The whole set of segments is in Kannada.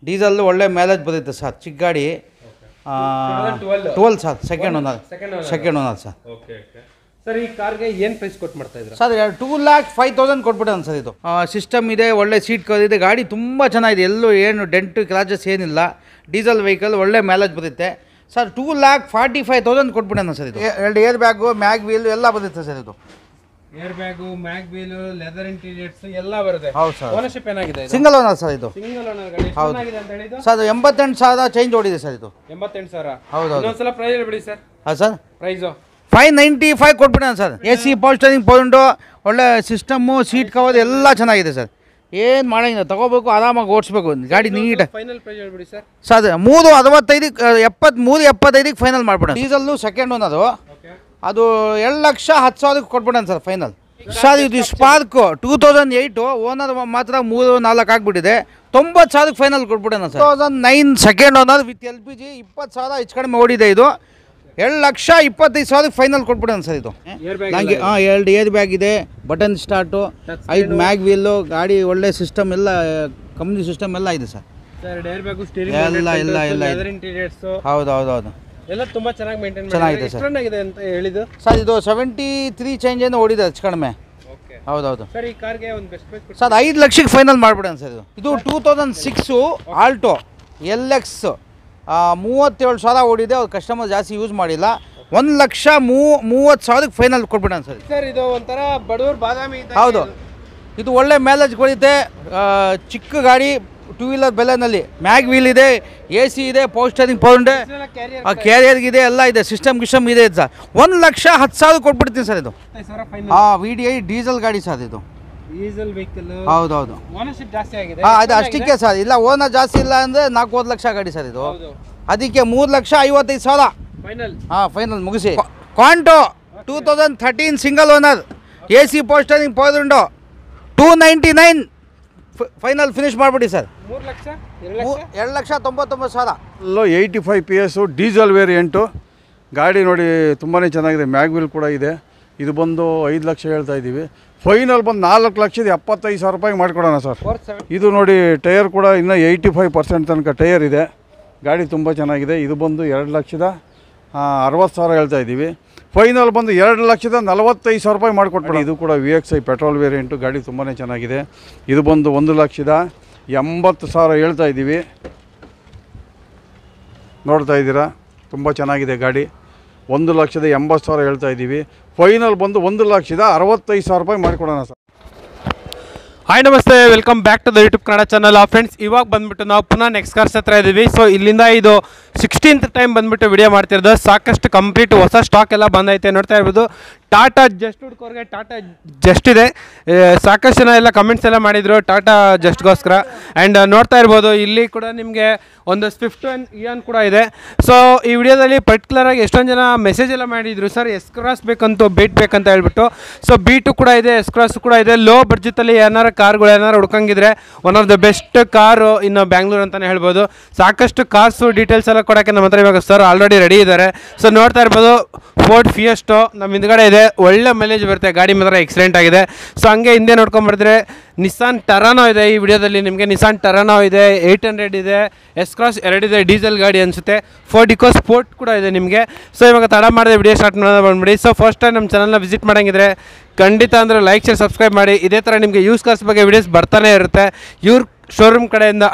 ಡೀಸೆಲ್ ಒಳ್ಳೆ ಮೈಲೇಜ್ ಬರುತ್ತೆ ಸರ್. ಚಿಕ್ಕ ಗಾಡಿ 12 sir. Second owner sir. Okay sir, ಈ ಕಾರ್ಗೆ ಏನು ಪ್ರೈಸ್ ಕೊಟ್ಟು ಮಾಡ್ತಾ ಇದ್ದೀರಾ ಸರ್? 2,05,000 ಕೊಟ್ಬಿಟ್ಟೆ ಸರ್. ಇದು ಸಿಸ್ಟಮ್ ಇದೆ, ಒಳ್ಳೆ ಸೀಟ್ ಕವರ್ ಇದೆ, ಗಾಡಿ ತುಂಬ ಚೆನ್ನಾಗಿದೆ, ಎಲ್ಲೂ ಏನು ಡೆಂಟು ಕ್ರಾಚಸ್ ಏನಿಲ್ಲ. ಡೀಸೆಲ್ ವೆಹಿಕಲ್ ಒಳ್ಳೆ ಮೈಲೇಜ್ ಬರುತ್ತೆ ಸರ್. 2,45,000 ಕೊಟ್ಬಿಟ್ಟೆ ಸರ್. ಇದು 2 ಏರ್ ಬ್ಯಾಗು, ಮ್ಯಾಗ್ ವೀಲ್ ಎಲ್ಲ ಬರುತ್ತೆ ಸರ್. ಇದು air bag, mag wheel, leather interiors ಎಲ್ಲ ಬರುತ್ತೆ. ಹೌದು ಸರ್. ಓನರ್ಶಿಪ್ ಏನಾಗಿದೆ? Single owner sir. ಇದು ಸಿಂಗಲ್ ಓನರ್ ಗಾಡಿ. ಏನಾಗಿದೆ ಅಂತ ಹೇಳಿದ್ದು ಸರ್? 88,000 ಚೇಂಜ್ ಓಡಿದೆ ಸರ್. ಇದು 88,000. ಹೌದು. ಇನ್ನೊಂದ್ಸಲ ಪ್ರೈಸ್ ಹೇಳ್ಬಿಡಿ ಸರ್. ಹಾಂ ಸರ್, ಪ್ರೈಸು 595 ಕೊಟ್ಬಿಟ್ಟೆ ಸರ್. AC, ಪವರ್ ಸ್ಟೀರಿಂಗ್, ಪೌಂಡು, ಒಳ್ಳೆ ಸಿಸ್ಟಮ್ಮು, ಸೀಟ್ ಕವರ್ ಎಲ್ಲ ಚೆನ್ನಾಗಿದೆ ಸರ್. ಏನು ಮಾಡೋಂಗಿಲ್ಲ, ತಗೋಬೇಕು, ಆರಾಮಾಗಿ ಓಡಿಸ್ಬೇಕು ಗಾಡಿ ನೀಟ್. ಫೈನಲ್ ಪ್ರೈಸ್ ಹೇಳ್ಬಿಡಿ ಸರ್. ಸರ್ 3,65,000 ಫೈನಲ್ ಮಾಡ್ಬಿಡೋಣ. ಡೀಸೆಲ್ಲು ಸೆಕೆಂಡ್ ಓನರು, ಅದು 2,10,000 ಕೊಟ್ಬಿಡೋಣ ಸರ್ ಫೈನಲ್. ಸರ್ ಇದು ಸ್ಪಾರ್ಕು 2008, ಓನರ್ ಮಾತ್ರ 3-4 ಆಗಿಬಿಟ್ಟಿದೆ. 90,000 ಫೈನಲ್ ಕೊಟ್ಬಿಡೋಣ sir. 2009 second owner with LPG, 20,000 ಹೆಚ್ಚು ಕಡಿಮೆ ಓಡಿದೆ. ಇದು 2,25,000 ಫೈನಲ್ ಕೊಟ್ಬಿಡೋಣ ಸರ್. ಇದು ನನಗೆ 2 ಏರ್ ಬ್ಯಾಗ್ ಇದೆ, ಬಟನ್ ಸ್ಟಾರ್ಟು, 5 ಮ್ಯಾಗ್ ವೀಲು, ಗಾಡಿ ಒಳ್ಳೆ ಸಿಸ್ಟಮ್ ಎಲ್ಲ, ಕಂಪ್ನಿ ಸಿಸ್ಟಮ್ ಎಲ್ಲ ಇದೆ ಸರ್. ಏರ್ ಬ್ಯಾಗು, ಸ್ಟೀರಿಂಗ್ ಎಲ್ಲ ಲೆದರ್ ಇಂಟೀರಿಯರ್ಸ್ ಹೌದು ಎಲ್ಲ ತುಂಬಾ ಚೆನ್ನಾಗಿ ಮೇಂಟೈನ್ ಚೆನ್ನಾಗಿದೆ ಸರ್. ಚೆನ್ನಾಗಿದೆ ಅಂತ ಹೇಳಿದ್ದು ಸರ್. ಇದು 73 ಚೇಂಜ್ ಏನು ಓಡಿದೆ ಹೆಚ್ಚು ಕಡಿಮೆ. ಹೌದು ಸರ್. ಈ ಕಾರ್ಗೆ ಒಂದು ಬೆಸ್ಟ್ ಪ್ರೈಸ್ ಸರ್ 5 ಲಕ್ಷಕ್ಕೆ ಫೈನಲ್ ಮಾಡ್ಬಿಡೋಣ ಸರ್. ಇದು 2006 ಆಲ್ಟೋ LX, 37,000 ಓಡಿದೆ. ಅವ್ರು ಕಸ್ಟಮರ್ ಜಾಸ್ತಿ ಯೂಸ್ ಮಾಡಿಲ್ಲ. 1,30,000 ಫೈನಲ್ ಕೊಟ್ಬಿಡೋಣ ಸರ್. ಸರ್ ಇದು ಒಂಥರ ಬಡವ್ರ ಬಾದಾಮಿ. ಹೌದು, ಇದು ಒಳ್ಳೆ ಮೈಲೇಜ್ ಕೊಡುತ್ತೆ. ಚಿಕ್ಕ ಗಾಡಿ, 2 ವೀಲರ್ ಬೆಲೆನಲ್ಲಿ, ಮ್ಯಾಗ್ ವೀಲ್ ಇದೆ, AC ಇದೆ, ಪವರ್ ಸ್ಟೀರಿಂಗ್, ಪೌಂಡ್, ಕ್ಯಾರಿಯರ್ಗಿದೆ, ಎಲ್ಲ ಇದೆ, ಸಿಸ್ಟಮ್ ಇದೆ ಸರ್. 1,10,000 ಕೊಟ್ಬಿಡ್ತೀನಿ ಸರ್. ಇದು VDI ಡೀಸೆಲ್ ಗಾಡಿ ಸರ್. ಇದು ಡೀಸೆಲ್ ವೆಹಿಕಲ್. ಹೌದು. ಓನರ್ಶಿಪ್ ಜಾಸ್ತಿ ಆಗಿದೆ. ಅದು ಅಷ್ಟಕ್ಕೆ ಸರ್. ಇಲ್ಲ, ಓನರ್ ಜಾಸ್ತಿ ಇಲ್ಲ ಅಂದರೆ 4 ಲಕ್ಷ ಗಾಡಿ ಸರ್. ಇದು ಅದಕ್ಕೆ 3,55,000 ಫೈನಲ್. ಫೈನಲ್ ಮುಗಿಸಿ. ಕ್ವಾಂಟೋ 2013 single owner, AC, power steering, power window, 299 final finish ಮಾಡಿಬಿಡಿ ಸರ್. 2,99,000. 85 PS ಡೀಸೆಲ್ ವೇರಿಯಂಟು ಗಾಡಿ ನೋಡಿ, ತುಂಬಾ ಚೆನ್ನಾಗಿದೆ. ಮ್ಯಾಗ್ ವೀಲ್ ಕೂಡ ಇದೆ. ಇದು ಬಂದು 5 ಲಕ್ಷ ಹೇಳ್ತಾ ಇದ್ದೀವಿ. ಫೈನಲ್ ಬಂದು 4,75,000 ರೂಪಾಯಿಗೆ ಮಾಡಿಕೊಡೋಣ ಸರ್. ಇದು ನೋಡಿ, ಟೈರ್ ಕೂಡ ಇನ್ನೂ 85% ತನಕ ಟೈರ್ ಇದೆ. ಗಾಡಿ ತುಂಬ ಚೆನ್ನಾಗಿದೆ. ಇದು ಬಂದು 2,60,000 ಹೇಳ್ತಾ ಇದ್ದೀವಿ. ಫೈನಲ್ ಬಂದು 2,45,000 ರೂಪಾಯಿ ಮಾಡಿಕೊಟ್ಬಿಡಿ. ಇದು ಕೂಡ VXI ಪೆಟ್ರೋಲ್ ವೇರಿಯಂಟು, ಗಾಡಿ ತುಂಬಾ ಚೆನ್ನಾಗಿದೆ. ಇದು ಬಂದು 1,80,000 ಹೇಳ್ತಾ ಇದ್ದೀವಿ. ನೋಡ್ತಾ ಇದ್ದೀರಾ, ತುಂಬ ಚೆನ್ನಾಗಿದೆ ಗಾಡಿ. 1,80,000 ಹೇಳ್ತಾ ಇದ್ದೀವಿ. ಫೈನಲ್ ಬಂದು 1,65,000 ರೂಪಾಯಿ ಮಾಡಿಕೊಡೋಣ ಸರ್. ಹಾಯ್ ನಮಸ್ತೆ, welcome back to the YouTube Kannada channel. Friends, ಇವಾಗ ಬಂದುಬಿಟ್ಟು ನಾವು ಪುನಃ ನೆಕ್ಸ್ಟ್ ಕಾರ್ಸ್ ಹತ್ರ ಇದ್ದೀವಿ. ಸೊ ಇಲ್ಲಿಂದ ಇದು 16th ಟೈಮ್ ಬಂದುಬಿಟ್ಟು ವಿಡಿಯೋ ಮಾಡ್ತಿರೋದು. ಸಾಕಷ್ಟು ಕಂಪ್ಲೀಟ್ ಹೊಸ ಸ್ಟಾಕ್ ಎಲ್ಲ ಬಂದೈತೆ. ನೋಡ್ತಾ ಇರ್ಬೋದು, ಟಾಟಾ ಜಸ್ಟ್ ಹುಡ್ಕೋರ್ಗೆ ಟಾಟಾ ಜಸ್ಟ್ ಇದೆ. ಸಾಕಷ್ಟು ಜನ ಎಲ್ಲ ಕಮೆಂಟ್ಸ್ ಎಲ್ಲ ಮಾಡಿದರು ಟಾಟಾ ಜಸ್ಟ್ಗೋಸ್ಕರ. ಆ್ಯಂಡ್ ನೋಡ್ತಾ ಇರ್ಬೋದು, ಇಲ್ಲಿ ಕೂಡ ನಿಮಗೆ ಒಂದು ಸ್ವಿಫ್ಟ್ ಇಯಾನ್ ಕೂಡ ಇದೆ. ಸೊ ಈ ವಿಡಿಯೋದಲ್ಲಿ ಪರ್ಟಿಕ್ಯುಲರಾಗಿ ಎಷ್ಟೊಂದು ಜನ ಮೆಸೇಜ್ ಎಲ್ಲ ಮಾಡಿದರು, ಸರ್ S-Cross ಬೇಕಂತ, ಬೀಟ್ ಬೇಕಂತ ಹೇಳ್ಬಿಟ್ಟು. ಸೊ ಬೀಟು ಕೂಡ ಇದೆ, S-Cross ಕೂಡ ಇದೆ. ಲೋ ಬಡ್ಜೆಟಲ್ಲಿ ಏನಾರು ಕಾರ್ಗಳು ಏನಾರು ಹುಡ್ಕಂಗಿದ್ರೆ one of the best car ಇನ್ನು ಬ್ಯಾಂಗ್ಳೂರು ಅಂತಲೇ ಹೇಳ್ಬೋದು. ಸಾಕಷ್ಟು ಕಾರ್ಸು ಡೀಟೇಲ್ಸ್ ಎಲ್ಲ ಕೊಡೋಕ್ಕೆ ನಮ್ಮ ಹತ್ರ ಇವಾಗ ಸರ್ ಆಲ್ರೆಡಿ ರೆಡಿ ಇದ್ದಾರೆ. ಸೊ ನೋಡ್ತಾ ಇರ್ಬೋದು, ಫೋರ್ಡ್ ಫಿಯೆಸ್ಟೋ ನಮ್ಮ ಹಿಂದ್ಗಡೆ ಇದೆ. ಒಳ್ಳೆ ಮೈಲೇಜ್ ಬರುತ್ತೆ, ಗಾಡಿ ಮಾತ್ರ ಎಕ್ಸಲೆಂಟ್ ಆಗಿದೆ. ಸೊ ಹಂಗೆ ಹಿಂದೆ ನೋಡ್ಕೊಂಬರ್ತಾರೆ, ನಿಸ್ಸಾನ್ ಟರಾನೋ ಇದೆ ಈ ವಿಡಿಯೋದಲ್ಲಿ ನಿಮಗೆ. ನಿಸ್ಸಾನ್ ಟರಾನೋ ಇದೆ, 800 ಇದೆ, S-Cross 2 ಇದೆ, ಡೀಸೆಲ್ ಗಾಡಿ ಅನಿಸುತ್ತೆ. ಫೋರ್ಡ್ ಇಕೋ ಸ್ಪೋರ್ಟ್ ಕೂಡ ಇದೆ ನಿಮಗೆ. ಸೊ ಇವಾಗ ತಡ ಮಾಡಿದೆ ವಿಡಿಯೋ ಸ್ಟಾರ್ಟ್ ಮಾಡೋದು ಬಂದ್ಬಿಡಿ. ಸೊ ಫಸ್ಟ್ ಟೈಮ್ ನಮ್ಮ ಚಾನಲ್ನ ವಿಸಿಟ್ ಮಾಡೋಂಗಿದ್ರೆ ಖಂಡಿತ ಅಂದರೆ ಲೈಕ್, ಶೇರ್, ಸಬ್ಸ್ಕ್ರೈಬ್ ಮಾಡಿ. ಇದೇ ಥರ ನಿಮಗೆ ಯೂಸ್ ಕಾರ್ಸ್ ಬಗ್ಗೆ ವಿಡಿಯೋಸ್ ಬರ್ತಾನೆ ಇರುತ್ತೆ. ಇವ್ರ ಶೋರೂಮ್ ಕಡೆಯಿಂದ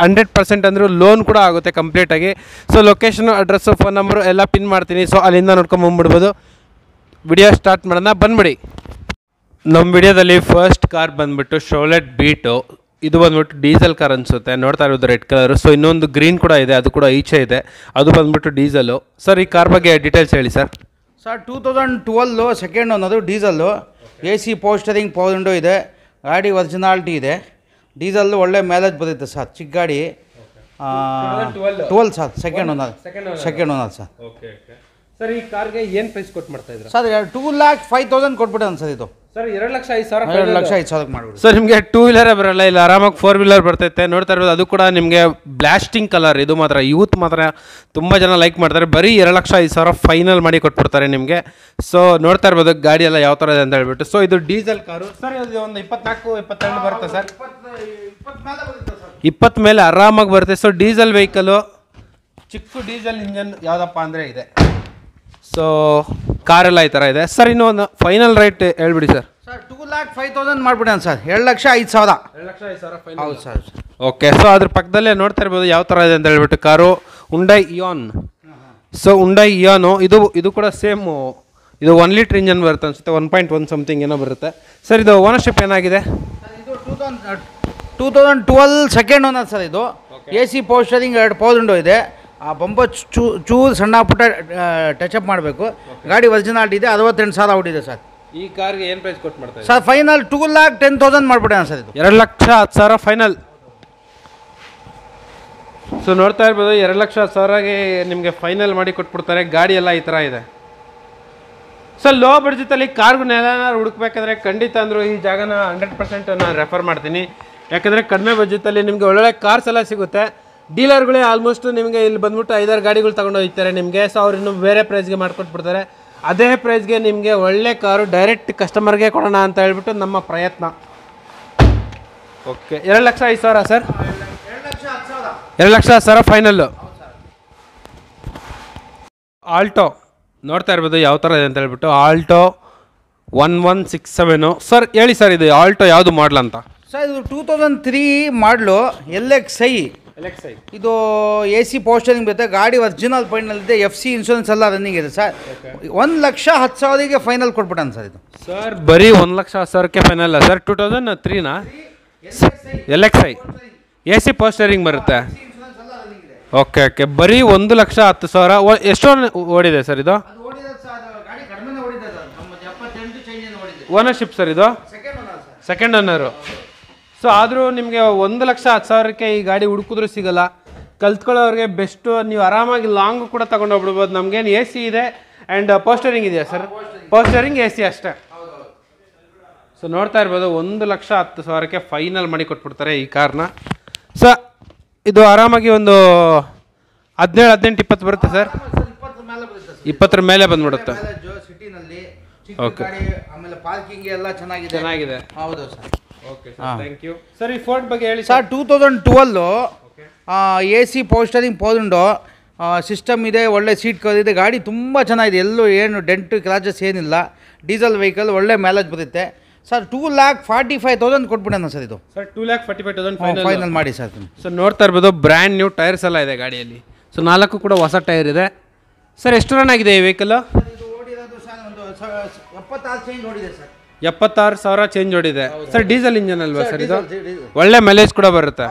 100% ಅಂದರೂ ಲೋನ್ ಕೂಡ ಆಗುತ್ತೆ ಕಂಪ್ಲೀಟಾಗಿ. So location, address, phone number ಎಲ್ಲ ಪಿನ್ ಮಾಡ್ತೀನಿ. ಸೊ ಅಲ್ಲಿಂದ ನೋಡ್ಕೊಂಬಂದ್ಬಿಡ್ಬೋದು. ವಿಡಿಯೋ ಸ್ಟಾರ್ಟ್ ಮಾಡೋಣ, ಬಂದ್ಬಿಡಿ. ನಮ್ಮ ವಿಡಿಯೋದಲ್ಲಿ ಫಸ್ಟ್ ಕಾರ್ ಬಂದುಬಿಟ್ಟು ಶೋಲೆಟ್ ಬೀಟು. ಇದು ಬಂದ್ಬಿಟ್ಟು ಡೀಸೆಲ್ ಕಾರ್ ಅನಿಸುತ್ತೆ. ನೋಡ್ತಾ ಇರೋದು ರೆಡ್ ಕಲರು. ಸೊ ಇನ್ನೊಂದು ಗ್ರೀನ್ ಕೂಡ ಇದೆ, ಅದು ಕೂಡ ಈಚೆ ಇದೆ, ಅದು ಬಂದುಬಿಟ್ಟು ಡೀಸೆಲು. ಸರ್ ಈ ಕಾರ್ ಬಗ್ಗೆ ಡೀಟೇಲ್ಸ್ ಹೇಳಿ sir. Sir 2012 second owner, diesel, AC, power steering, power window ಇದೆ, ಗಾಡಿ ಒರಿಜಿನಾಲಿಟಿ ಇದೆ. ಡೀಸೆಲ್ಲು ಒಳ್ಳೆ ಮೈಲೇಜ್ ಬರುತ್ತೆ ಸರ್. ಚಿಕ್ಕ ಗಾಡಿ, 12 sir. Second owner sir. Sir ಈ ಕಾರ್ಗೆ ಏನು ಪ್ರೈಸ್ ಕೊಟ್ಟು ಮಾಡ್ತಾ ಇದ್ದೀರಾ ಸರ್? 2,05,000 ಕೊಟ್ಬಿಟ್ಟೆ ಸರ್. ಇದು ಸರ್ 2,05,000 2,05,000 ಮಾಡಿಬಿಡಿ. ಸರ್ ನಿಮಗೆ ಟೂ ವೀಲರೇ ಬರಲ್ಲ, ಇಲ್ಲ ಆರಾಮಾಗಿ 4 ವೀಲರ್ ಬರ್ತೈತೆ. ನೋಡ್ತಾ ಇರ್ಬೋದು, ಅದು ಕೂಡ ನಿಮಗೆ ಬ್ಲಾಸ್ಟಿಂಗ್ ಕಲರ್. ಇದು ಮಾತ್ರ ಯೂತ್ ಮಾತ್ರ ತುಂಬ ಜನ ಲೈಕ್ ಮಾಡ್ತಾರೆ. ಬರೀ 2,05,000 ಫೈನಲ್ ಮಾಡಿ ಕೊಟ್ಬಿಡ್ತಾರೆ ನಿಮಗೆ. ಸೊ ನೋಡ್ತಾ ಇರ್ಬೋದು ಗಾಡಿ ಎಲ್ಲ ಯಾವ ಥರ ಇದೆ ಅಂತ ಹೇಳ್ಬಿಟ್ಟು. ಸೊ ಇದು ಡೀಸೆಲ್ ಕಾರು ಸರ್. ಇದು ಒಂದು 24-22 ಬರುತ್ತೆ ಸರ್. 20 ಮೇಲೆ ಆರಾಮಾಗಿ ಬರುತ್ತೆ. ಸೊ ಡೀಸೆಲ್ ವೆಹಿಕಲು, ಚಿಕ್ಕ ಡೀಸೆಲ್ ಇಂಜನ್ ಯಾವುದಪ್ಪ ಅಂದರೆ ಇದೆ. ಸೊ ಕಾರೆಲ್ಲ ಈ ಥರ ಇದೆ ಸರ್. ಇನ್ನು ಒಂದು ಫೈನಲ್ ರೇಟ್ ಹೇಳ್ಬಿಡಿ ಸರ್. 2,05,000 ಮಾಡಿಬಿಡೋಣ ಸರ್. 2,05,000. 2,05,000 ಹೌದು ಸರ್. ಓಕೆ. ಸೊ ಅದ್ರ ಪಕ್ಕದಲ್ಲೇ ನೋಡ್ತಾ ಇರ್ಬೋದು ಯಾವ ಥರ ಇದೆ ಅಂತ ಹೇಳ್ಬಿಟ್ಟು car. Hyundai Eon. So Hyundai Eon ಇದು ಕೂಡ ಸೇಮು. ಇದು 1 ಲೀಟ್ರ್ ಇಂಜನ್ ಬರುತ್ತೆ ಅನಿಸುತ್ತೆ. 1.1 ಸಮಥಿಂಗ್ ಏನೋ ಬರುತ್ತೆ ಸರ್. ಇದು ಓನರ್ಶಿಪ್ ಏನಾಗಿದೆ? ಇದು 2012 ಸೆಕೆಂಡ್ ಓನರ್ ಸರ್. ಇದು AC power steering 2 power window ಇದೆ. ಆ ಬಂಪರ್ ಚೂರು ಸಣ್ಣ ಪುಟ್ಟ ಟಚಪ್ ಮಾಡಬೇಕು. ಗಾಡಿ ಒರಿಜಿನಾಲಿಟಿ ಇದೆ. 68,000 ಹೊಡಿದೆ ಸರ್. ಈ ಕಾರ್ಗೆ ಏನು ಪ್ರೈಸ್ ಕೊಟ್ಟು ಮಾಡ್ತಾರೆ ಸರ್? ಫೈನಲ್ 2,10,000 ಮಾಡಿಬಿಡೋಣ ಸರ್. ಇದು 2,10,000 ಫೈನಲ್. ಸೊ ನೋಡ್ತಾ ಇರ್ಬೋದು 2,10,000ಗೆ ನಿಮಗೆ ಫೈನಲ್ ಮಾಡಿ ಕೊಟ್ಬಿಡ್ತಾರೆ. ಗಾಡಿ ಎಲ್ಲ ಈ ಥರ ಇದೆ. ಸೊ ಲೋ ಬಡ್ಜೆಟಲ್ಲಿ ಕಾರ್ಗಳನ್ನೆಲ್ಲ ಹುಡುಕ್ಬೇಕಾದ್ರೆ ಖಂಡಿತ ಅಂದರೂ ಈ ಜಾಗನ 100% ನಾನು ರೆಫರ್ ಮಾಡ್ತೀನಿ. ಯಾಕಂದರೆ ಕಡಿಮೆ ಬಡ್ಜೆಟಲ್ಲಿ ನಿಮಗೆ ಒಳ್ಳೊಳ್ಳೆ ಕಾರ್ಸ್ ಎಲ್ಲ ಸಿಗುತ್ತೆ. ಡೀಲರ್ಗಳೇ ಆಲ್ಮೋಸ್ಟ್ ನಿಮಗೆ ಇಲ್ಲಿ ಬಂದ್ಬಿಟ್ಟು 5-6 ಗಾಡಿಗಳು ತೊಗೊಂಡು ಹೋಗ್ತಾರೆ ನಿಮಗೆ. ಸೊ ಅವ್ರು ಇನ್ನೂ ಬೇರೆ ಪ್ರೈಸ್ಗೆ ಮಾಡ್ಕೊಟ್ಬಿಡ್ತಾರೆ. ಅದೇ ಪ್ರೈಸ್ಗೆ ನಿಮಗೆ ಒಳ್ಳೆ ಕಾರು ಡೈರೆಕ್ಟ್ ಕಸ್ಟಮರ್ಗೆ ಕೊಡೋಣ ಅಂತ ಹೇಳ್ಬಿಟ್ಟು ನಮ್ಮ ಪ್ರಯತ್ನ. ಓಕೆ. 2,05,000 ಸರ್. 2,10,000 ಫೈನಲ್ಲು. ಆಲ್ಟೋ ನೋಡ್ತಾ ಇರ್ಬೋದು ಯಾವ ಥರ ಇದೆ ಅಂತ ಹೇಳ್ಬಿಟ್ಟು. Alto 1167 sir. ಹೇಳಿ ಸರ್, ಇದು ಆಲ್ಟೋ ಯಾವುದು ಮಾಡಲ್ ಅಂತ? ಸರ್ ಇದು 2003 ಮಾಡಲು LXi. ಇದು AC ಪವರ್ ಸ್ಟೇರಿಂಗ್ ಬರುತ್ತೆ. ಗಾಡಿ ಒರಿಜಿನಲ್ ಫೈನಲ್ ಇದೆ. FC ಇನ್ಶೂರೆನ್ಸ್ ಎಲ್ಲ ರನ್ನಿಂಗ್ ಇದೆ ಸರ್. 1,10,000ಗೆ ಫೈನಲ್ ಕೊಟ್ಬಿಟ್ಟಾನ ಸರ್. ಇದು ಸರ್ ಬರೀ 1,10,000ಕ್ಕೆ ಫೈನಲ್ ಅಲ್ಲ ಸರ್. 2003ನಾ LXi AC ಪವರ್ ಸ್ಟೇರಿಂಗ್ ಬರುತ್ತೆ. Okay okay. ಬರೀ 1,10,000. ಎಷ್ಟು ಓಡಿದೆ ಸರ್ ಇದು? ಓನರ್ಶಿಪ್ ಸರ್ ಇದು ಸೆಕೆಂಡ್ ಓನರು. ಸೊ ಆದರೂ ನಿಮಗೆ 1,10,000ಕ್ಕೆ ಈ ಗಾಡಿ ಹುಡುಕಿದ್ರೂ ಸಿಗೋಲ್ಲ. ಕಲ್ತ್ಕೊಳ್ಳೋರಿಗೆ ಬೆಸ್ಟು. ನೀವು ಆರಾಮಾಗಿ ಲಾಂಗು ಕೂಡ ತೊಗೊಂಡು ಹೋಗ್ಬಿಡ್ಬೋದು. ನಮಗೇನು AC ಇದೆ ಆ್ಯಂಡ್ ಪವರ್ ಸ್ಟೇರಿಂಗ್ ಇದೆಯಾ ಸರ್? ಪವರ್ ಸ್ಟೇರಿಂಗ್ AC ಅಷ್ಟೇ. ಸೊ ನೋಡ್ತಾ ಇರ್ಬೋದು 1,10,000ಕ್ಕೆ ಫೈನಲ್ ಮಾಡಿ ಕೊಟ್ಬಿಡ್ತಾರೆ ಈ ಕಾರ್ನ. ಸೊ ಇದು ಆರಾಮಾಗಿ ಒಂದು 17, 18, 20 ಬರುತ್ತೆ ಸರ್. 20 ಮೇಲೆ ಬಂದ್ಬಿಡುತ್ತೆ. ಓಕೆ. ಆಮೇಲೆ ಪಾರ್ಕಿಂಗ್ ಎಲ್ಲ ಚೆನ್ನಾಗಿದೆ. ಹೌದು sir. Okay sir, thank you sir. ಈ ಫೋರ್ಡ್ ಬಗ್ಗೆ ಹೇಳಿ sir. 2012 AC power steering power window system ಇದೆ. ಒಳ್ಳೆ ಸೀಟ್ ಕವರ್ ಇದೆ. ಗಾಡಿ ತುಂಬ ಚೆನ್ನಾಗಿದೆ. ಎಲ್ಲೂ ಏನು ಡೆಂಟು ಕ್ರಾಚಸ್ ಏನಿಲ್ಲ. ಡೀಸೆಲ್ ವೆಹಿಕಲ್ ಒಳ್ಳೆ ಮೈಲೇಜ್ ಬರುತ್ತೆ ಸರ್. 2,45,000 ಕೊಟ್ಬಿಡೋಣ ಸರ್. ಇದು ಸರ್ 2,45,000 ಫೈನಲ್ ಮಾಡಿ ಸರ್. ಸೊ ನೋಡ್ತಾ ಇರ್ಬೋದು ಬ್ರ್ಯಾಂಡ್ ನ್ಯೂ ಟೈರ್ಸ್ ಎಲ್ಲ ಇದೆ ಗಾಡಿಯಲ್ಲಿ. ಸೊ 4 ಕೂಡ ಹೊಸ ಟೈರ್ ಇದೆ ಸರ್. ಎಷ್ಟು ರನ್ ಆಗಿದೆ ಈ ವೆಹಿಕಲ್? ಇದು ಓಡಿರೋದು ಸರ್ ಒಂದು 76 ಚೇಂಜ್ ಓಡಿದೆ ಸರ್. 76,000 ಚೇಂಜ್ ಓಡಿದೆ ಸರ್. ಡೀಸೆಲ್ ಇಂಜನ್ ಅಲ್ವಾ ಸರ್ ಇದು? ಒಳ್ಳೆ ಮೈಲೇಜ್ ಕೂಡ ಬರುತ್ತೆ.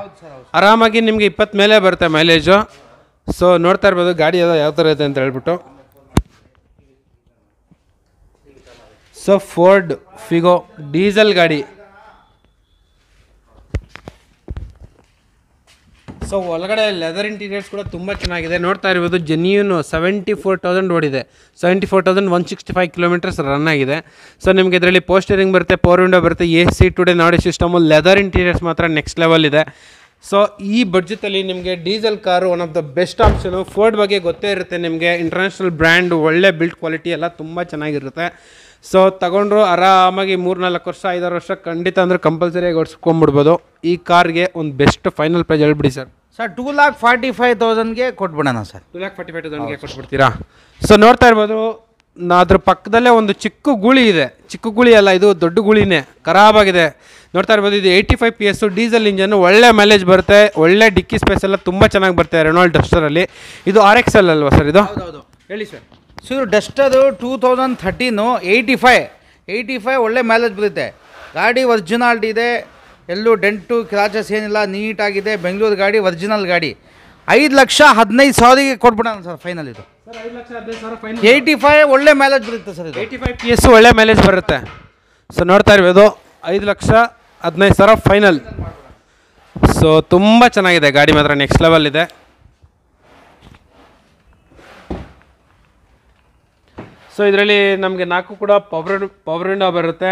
ಆರಾಮಾಗಿ ನಿಮಗೆ 20 ಮೇಲೆ ಬರುತ್ತೆ ಮೈಲೇಜು. ಸೊ ನೋಡ್ತಾ ಇರ್ಬೋದು ಗಾಡಿ ಅದು ಯಾವ ಥರ ಇದೆ ಅಂತ ಹೇಳ್ಬಿಟ್ಟು. ಸೊ ಫೋರ್ಡ್ ಫಿಗೋ ಡೀಸೆಲ್ ಗಾಡಿ. ಸೊ ಒಳಗಡೆ ಲೆದರ್ ಇಂಟೀರಿಯರ್ಸ್ ಕೂಡ ತುಂಬ ಚೆನ್ನಾಗಿದೆ. ನೋಡ್ತಾ ಇರ್ಬೋದು ಜೆನ್ಯೂನ್ 74,000 ಓಡಿದೆ. 74,165 ಕಿಲೋಮೀಟರ್ಸ್ ರನ್ ಆಗಿದೆ. ಸೊ ನಿಮಗೆ ಇದರಲ್ಲಿ ಪವರ್ ಸ್ಟೇರಿಂಗ್ ಬರುತ್ತೆ, ಪವರ್ ವಿಂಡೋ ಬರುತ್ತೆ, AC ಟುಡೇ ನಾಡಿ ಸಿಸ್ಟಮು, ಲೆದರ್ ಇಂಟೀರಿಯರ್ಸ್ ಮಾತ್ರ ನೆಕ್ಸ್ಟ್ ಲೆವೆಲ್ ಇದೆ. ಸೊ ಈ ಬಡ್ಜೆಟಲ್ಲಿ ನಿಮಗೆ diesel car one of the best option. Ford ಬಗ್ಗೆ ಗೊತ್ತೇ ಇರುತ್ತೆ ನಿಮಗೆ. ಇಂಟರ್ನ್ಯಾಷನಲ್ ಬ್ರ್ಯಾಂಡ್, ಒಳ್ಳೆ ಬಿಲ್ಡ್ ಕ್ವಾಲಿಟಿ ಎಲ್ಲ ತುಂಬ ಚೆನ್ನಾಗಿರುತ್ತೆ. ಸೊ ತಗೊಂಡ್ರು ಆರಾಮಾಗಿ 3-4 ವರ್ಷ 5-6 ವರ್ಷ ಖಂಡಿತ ಅಂದರೆ ಕಂಪಲ್ಸರಿಯಾಗಿ ಓಡಿಸ್ಕೊಂಡ್ಬಿಡ್ಬೋದು. ಈ ಕಾರ್ಗೆ ಒಂದು ಬೆಸ್ಟ್ ಫೈನಲ್ ಪ್ರೈಸ್ ಹೇಳ್ಬಿಡಿ ಸರ್. ಸರ್ 2,45,000ಗೆ ಕೊಟ್ಬಿಡೋಣ ಸರ್. 2,45,000ಗೆ ಕೊಟ್ಬಿಡ್ತೀರಾ? ಸೊ ನೋಡ್ತಾ ಇರ್ಬೋದು ಅದ್ರ ಪಕ್ಕದಲ್ಲೇ ಒಂದು ಚಿಕ್ಕ ಗೂಳಿ ಇದೆ. ಚಿಕ್ಕ ಗೂಳಿ ಅಲ್ಲ, ಇದು ದೊಡ್ಡ ಗೂಳಿನೇ, ಖರಾಬಾಗಿದೆ. ನೋಡ್ತಾ ಇರ್ಬೋದು ಇದು 85 PS ಡೀಸೆಲ್ ಇಂಜನ್ನು. ಒಳ್ಳೆ ಮೈಲೇಜ್ ಬರುತ್ತೆ. ಒಳ್ಳೆ ಡಿಕ್ಕಿ ಸ್ಪೇಸ್ ಎಲ್ಲ ತುಂಬ ಚೆನ್ನಾಗಿ ಬರುತ್ತೆ ರೆನಾಲ್ಡ್ ಡಸ್ಟರಲ್ಲಿ. ಇದು RXL ಅಲ್ವಾ ಸರ್ ಇದು? ಹೌದು. ಹೇಳಿ ಸರ್. ಸೊ ಇದು ಡಸ್ಟರು 2013 85 ಒಳ್ಳೆ ಮೈಲೇಜ್ ಬರುತ್ತೆ. ಗಾಡಿ ಒರಿಜಿನಾಲಿಟಿ ಇದೆ. ಎಲ್ಲೂ ಡೆಂಟು ಕ್ರಾಚಸ್ ಏನಿಲ್ಲ. ನೀಟಾಗಿದೆ. ಬೆಂಗಳೂರು ಗಾಡಿ, ಒರಿಜಿನಲ್ ಗಾಡಿ. 5,15,000ಗೆ ಕೊಟ್ಬಿಡೋಣ ಸರ್ ಫೈನಲ್. ಇದು 85 ಒಳ್ಳೆ ಮೈಲೇಜ್ ಬರುತ್ತೆ ಸರ್. ಇದು 85 PS ಒಳ್ಳೆ ಮೈಲೇಜ್ ಬರುತ್ತೆ. ಸೊ ನೋಡ್ತಾ ಇರ್ಬೋದು 5,15,000 ಫೈನಲ್. ಸೊ ತುಂಬ ಚೆನ್ನಾಗಿದೆ ಗಾಡಿ ಮಾತ್ರ, ನೆಕ್ಸ್ಟ್ ಲೆವೆಲ್ ಇದೆ. ಸೊ ಇದರಲ್ಲಿ ನಮಗೆ 4 ಕೂಡ ಪವರ್ ವಿಂಡೋ ಬರುತ್ತೆ.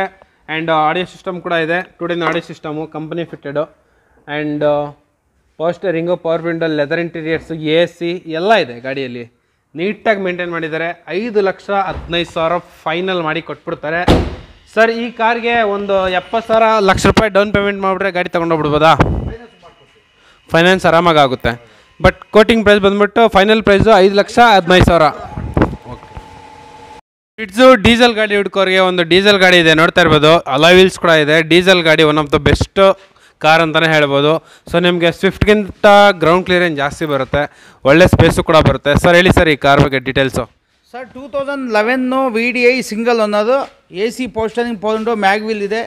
ಆ್ಯಂಡ್ ಆಡಿಯೋ ಸಿಸ್ಟಮ್ ಕೂಡ ಇದೆ. ಟುಡೇನ audio system company fitted. And power steering, power window, leather interiors, AC ಎಲ್ಲ ಇದೆ ಗಾಡಿಯಲ್ಲಿ. ನೀಟಾಗಿ ಮೇಂಟೈನ್ ಮಾಡಿದ್ದಾರೆ. 5,15,000 ಫೈನಲ್ ಮಾಡಿ ಕೊಟ್ಬಿಡ್ತಾರೆ ಸರ್. ಈ ಕಾರ್ಗೆ ಒಂದು 70,000 ಲಕ್ಷ ರೂಪಾಯಿ ಡೌನ್ ಪೇಮೆಂಟ್ ಮಾಡಿಬಿಟ್ರೆ ಗಾಡಿ ತೊಗೊಂಡೋಗ್ಬಿಡ್ಬೋದಾ? ಫೈನಾನ್ಸ್ ಆರಾಮಾಗಿ ಆಗುತ್ತೆ. ಬಟ್ ಕೋಟಿಂಗ್ ಪ್ರೈಸ್ ಬಂದ್ಬಿಟ್ಟು ಫೈನಲ್ ಪ್ರೈಸು 5,15,000. ಇಟ್ಸು ಡೀಸೆಲ್ ಗಾಡಿ ಹುಡ್ಕೋರಿಗೆ ಒಂದು ಡೀಸೆಲ್ ಗಾಡಿ ಇದೆ, ನೋಡ್ತಾ ಇರ್ಬೋದು. ಅಲಾಯ್ ವೀಲ್ಸ್ ಕೂಡ ಇದೆ. ಡೀಸೆಲ್ ಗಾಡಿ one of the best car ಅಂತಲೇ ಹೇಳ್ಬೋದು. ಸೊ ನಿಮಗೆ ಸ್ವಿಫ್ಟ್ಗಿಂತ ಗ್ರೌಂಡ್ ಕ್ಲಿಯರೆನ್ಸ್ ಜಾಸ್ತಿ ಬರುತ್ತೆ, ಒಳ್ಳೆ ಸ್ಪೇಸು ಕೂಡ ಬರುತ್ತೆ. ಸರ್ ಹೇಳಿ ಸರ್ ಈ ಕಾರ್ ಬಗ್ಗೆ ಡೀಟೇಲ್ಸು. ಸರ್ 2011 VDI ಸಿಂಗಲ್ ಅನ್ನೋದು, AC ಪೋಸ್ಟರಿಂಗ್ ಪೌಂಡು, ಮ್ಯಾಗ್ವಿಲ್ ಇದೆ,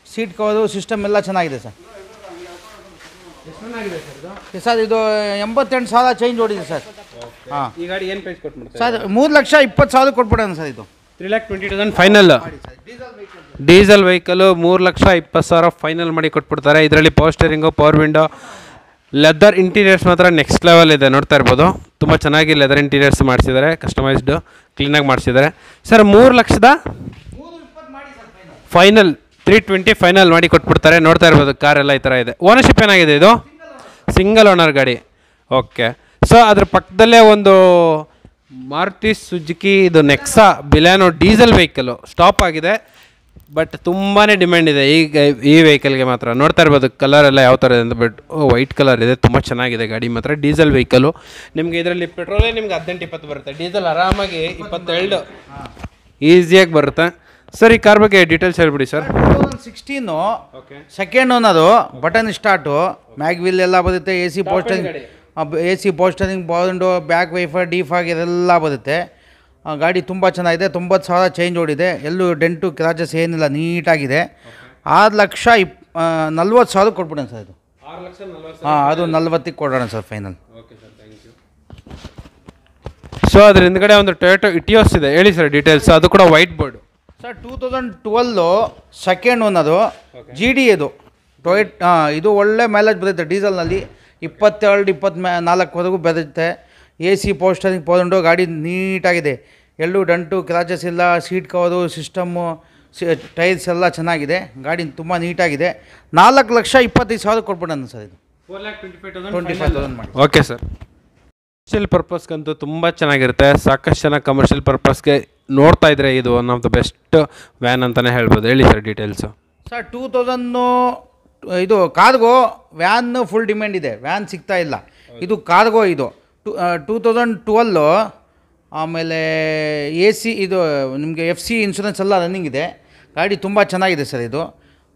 ಸೀಟ್ ಕವರು, ಸಿಸ್ಟಮ್ ಎಲ್ಲ ಚೆನ್ನಾಗಿದೆ ಸರ್. ಸರ್ ಇದು 88,000 ಚೇಂಜ್ ಓಡಿದೆ ಸರ್. ಹಾಂ, ಈ ಗಾಡಿ ಏನು ಪ್ರೈಸ್ ಕೊಟ್ಬಿಡ್ತಾರೆ ಸರ್? 3,20,000 ಕೊಟ್ಬಿಡೋಣ ಸರ್. ಇದು 3,20,000 ಫೈನಲ್. ಡೀಸೆಲ್ ವೆಹಿಕಲು 3,20,000 ಫೈನಲ್ ಮಾಡಿ ಕೊಟ್ಬಿಡ್ತಾರೆ. ಇದರಲ್ಲಿ power steering, power window, leather interiors ಮಾತ್ರ ನೆಕ್ಸ್ಟ್ ಲೆವೆಲ್ ಇದೆ, ನೋಡ್ತಾ ಇರ್ಬೋದು. ತುಂಬ ಚೆನ್ನಾಗಿ ಲೆದರ್ ಇಂಟೀರಿಯರ್ಸ್ ಮಾಡಿಸಿದ್ದಾರೆ, ಕಸ್ಟಮೈಸ್ಡು ಕ್ಲೀನಾಗಿ ಮಾಡಿಸಿದ್ದಾರೆ. ಸರ್ 3,00,000 ಫೈನಲ್, 320 ಫೈನಲ್ ಮಾಡಿ ಕೊಟ್ಬಿಡ್ತಾರೆ. ನೋಡ್ತಾ ಇರ್ಬೋದು ಕಾರೆಲ್ಲ ಈ ಥರ ಇದೆ. ಓನರ್ಶಿಪ್ ಏನಾಗಿದೆ? ಇದು ಸಿಂಗಲ್ ಓನರ್ ಗಾಡಿ. ಓಕೆ. ಸೊ ಅದ್ರ ಪಕ್ಕದಲ್ಲೇ ಒಂದು ಮಾರುತಿ ಸುಜುಕಿ ಇದು ನೆಕ್ಸಾ ಬಿಲ್ಯಾನೋ ಡೀಸೆಲ್ ವೆಹಿಕಲು ಸ್ಟಾಪ್ ಆಗಿದೆ. ಬಟ್ ತುಂಬಾ ಡಿಮ್ಯಾಂಡ್ ಇದೆ ಈ ವೆಹಿಕಲ್ಗೆ ಮಾತ್ರ. ನೋಡ್ತಾ ಇರ್ಬೋದು ಕಲರ್ ಎಲ್ಲ ಯಾವ ಥರ ಇದೆ ಅಂತ. ಬಟ್ ವೈಟ್ ಕಲರ್ ಇದೆ, ತುಂಬ ಚೆನ್ನಾಗಿದೆ ಗಾಡಿ ಮಾತ್ರ. Diesel vehicle. ನಿಮಗೆ ಇದರಲ್ಲಿ ಪೆಟ್ರೋಲೇ ನಿಮ್ಗೆ 18-20 ಬರುತ್ತೆ, ಡೀಸೆಲ್ ಆರಾಮಾಗಿ 22 ಈಸಿಯಾಗಿ ಬರುತ್ತೆ. ಸರ್ ಈ ಕಾರ್ ಬಗ್ಗೆ ಡೀಟೇಲ್ಸ್ ಹೇಳ್ಬಿಡಿ sir. 2016 second owner, button start, mag wheel ಎಲ್ಲ ಬರುತ್ತೆ, AC power steering pound, back wiper, defog ಇದೆಲ್ಲ ಬರುತ್ತೆ. ಗಾಡಿ ತುಂಬ ಚೆನ್ನಾಗಿದೆ. 90,000 ಚೇಂಜ್ ಓಡಿದೆ, ಎಲ್ಲೂ ಡೆಂಟು ಕ್ರಾಚಸ್ ಏನಿಲ್ಲ, ನೀಟಾಗಿದೆ. 6,40,000 ಕೊಟ್ಬಿಡೋಣ ಸರ್. ಇದು ಹಾಂ, ಅದು 40ಕ್ಕೆ ಕೊಡೋಣ ಸರ್ ಫೈನಲ್. ಸೊ ಅದ್ರ ಹಿಂದ್ಗಡೆ ಒಂದು ಟೊಯೋಟೋ ಇಟಿಯೋಸ್ ಇದೆ, ಹೇಳಿ ಸರ್ ಡೀಟೇಲ್ಸ್. ಅದು ಕೂಡ white board sir. 2012 second owner, GD ಇದು ಟೊಯೆಟ್. ಇದು ಒಳ್ಳೆ ಮೈಲೇಜ್ ಬರುತ್ತೆ ಡೀಸೆಲ್ನಲ್ಲಿ, 22-24ವರೆಗೂ ಬರುತ್ತೆ. AC ಪೋಸ್ಟರಿಂಗ್ ಪೌಂಡು, ಗಾಡಿ ನೀಟಾಗಿದೆ, ಎಲ್ಲೂ ಡಂಟು ಕ್ರಾಚಸ್ ಇಲ್ಲ, ಸೀಟ್ ಕವರು, ಸಿಸ್ಟಮ್ಮು, ಟೈಲ್ಸ್ ಎಲ್ಲ ಚೆನ್ನಾಗಿದೆ. ಗಾಡಿ ತುಂಬ ನೀಟಾಗಿದೆ. 4,25,000 ಕೊಟ್ಬಿಡೋಣ ಸರ್. ಇದು 4,25,000 ಮಾಡಿ. Okay sir. ಕಮರ್ಷಿಯಲ್ ಪರ್ಪಸ್ಗಂತೂ ತುಂಬ ಚೆನ್ನಾಗಿರುತ್ತೆ. ಸಾಕಷ್ಟು ಜನ ಕಮರ್ಷಿಯಲ್ ಪರ್ಪಸ್ಗೆ ನೋಡ್ತಾ ಇದ್ರೆ ಇದು one of the best van ಅಂತಲೇ ಹೇಳ್ಬೋದು. ಹೇಳಿ ಸರ್ ಡೀಟೇಲ್ಸು. ಸರ್ 2000 ಇದು ಕಾರ್ಗೋ ವ್ಯಾನ್ ಫುಲ್ ಡಿಮ್ಯಾಂಡ್ ಇದೆ, ವ್ಯಾನ್ ಸಿಗ್ತಾ ಇಲ್ಲ. ಇದು ಕಾರ್ಗೋ. ಇದು 2012. ಆಮೇಲೆ AC ಇದು ನಿಮಗೆ FC ಇನ್ಶೂರೆನ್ಸ್ ಎಲ್ಲ ರನ್ನಿಂಗ್ ಇದೆ. ಗಾಡಿ ತುಂಬ ಚೆನ್ನಾಗಿದೆ ಸರ್. ಇದು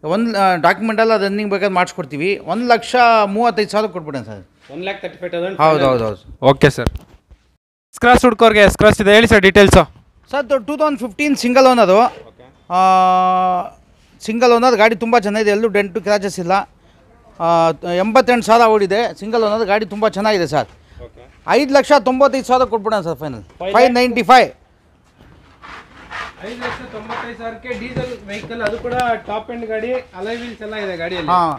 ಒಂದು ಡಾಕ್ಯುಮೆಂಟ್ ಎಲ್ಲ ರನ್ನಿಂಗ್ ಬೇಕಾದ್ರೆ ಮಾಡಿಸ್ಕೊಡ್ತೀವಿ. 1,35,000 ಕೊಟ್ಬಿಡೋಣ ಸರ್. 1,35,000. ಹೌದು. Okay sir. ಸ್ಕ್ರಾಚ್ ಹುಡ್ಕೋರ್ಗೆ ಸ್ಕ್ರಾಚ್ ಇದೆ, ಹೇಳಿ sir details. Sir 2015 single owner, single owner. ಗಾಡಿ ತುಂಬ ಚೆನ್ನಾಗಿದೆ, ಎಲ್ಲೂ ಡೆಂಟು ಕ್ರಾಚಸ್ ಇಲ್ಲ. 88,000 ಓಡಿದೆ. ಸಿಂಗಲ್ ಓನರ್ ಗಾಡಿ ತುಂಬ ಚೆನ್ನಾಗಿದೆ ಸರ್. 5,95,000 ಕೊಟ್ಬಿಡೋಣ ಸರ್ ಫೈನಲ್. 595. 5,95,000ಕ್ಕೆ ಡೀಸೆಲ್ ವೆಹಿಕಲ್, ಅದು ಕೂಡ ಟಾಪ್ ಎಂಡ್ ಗಾಡಿ. ಅಲಾಯ್ ವೀಲ್ಸ್ ಎಲ್ಲ ಇದೆ ಗಾಡಿಯಲ್ಲಿ. ಹಾಂ,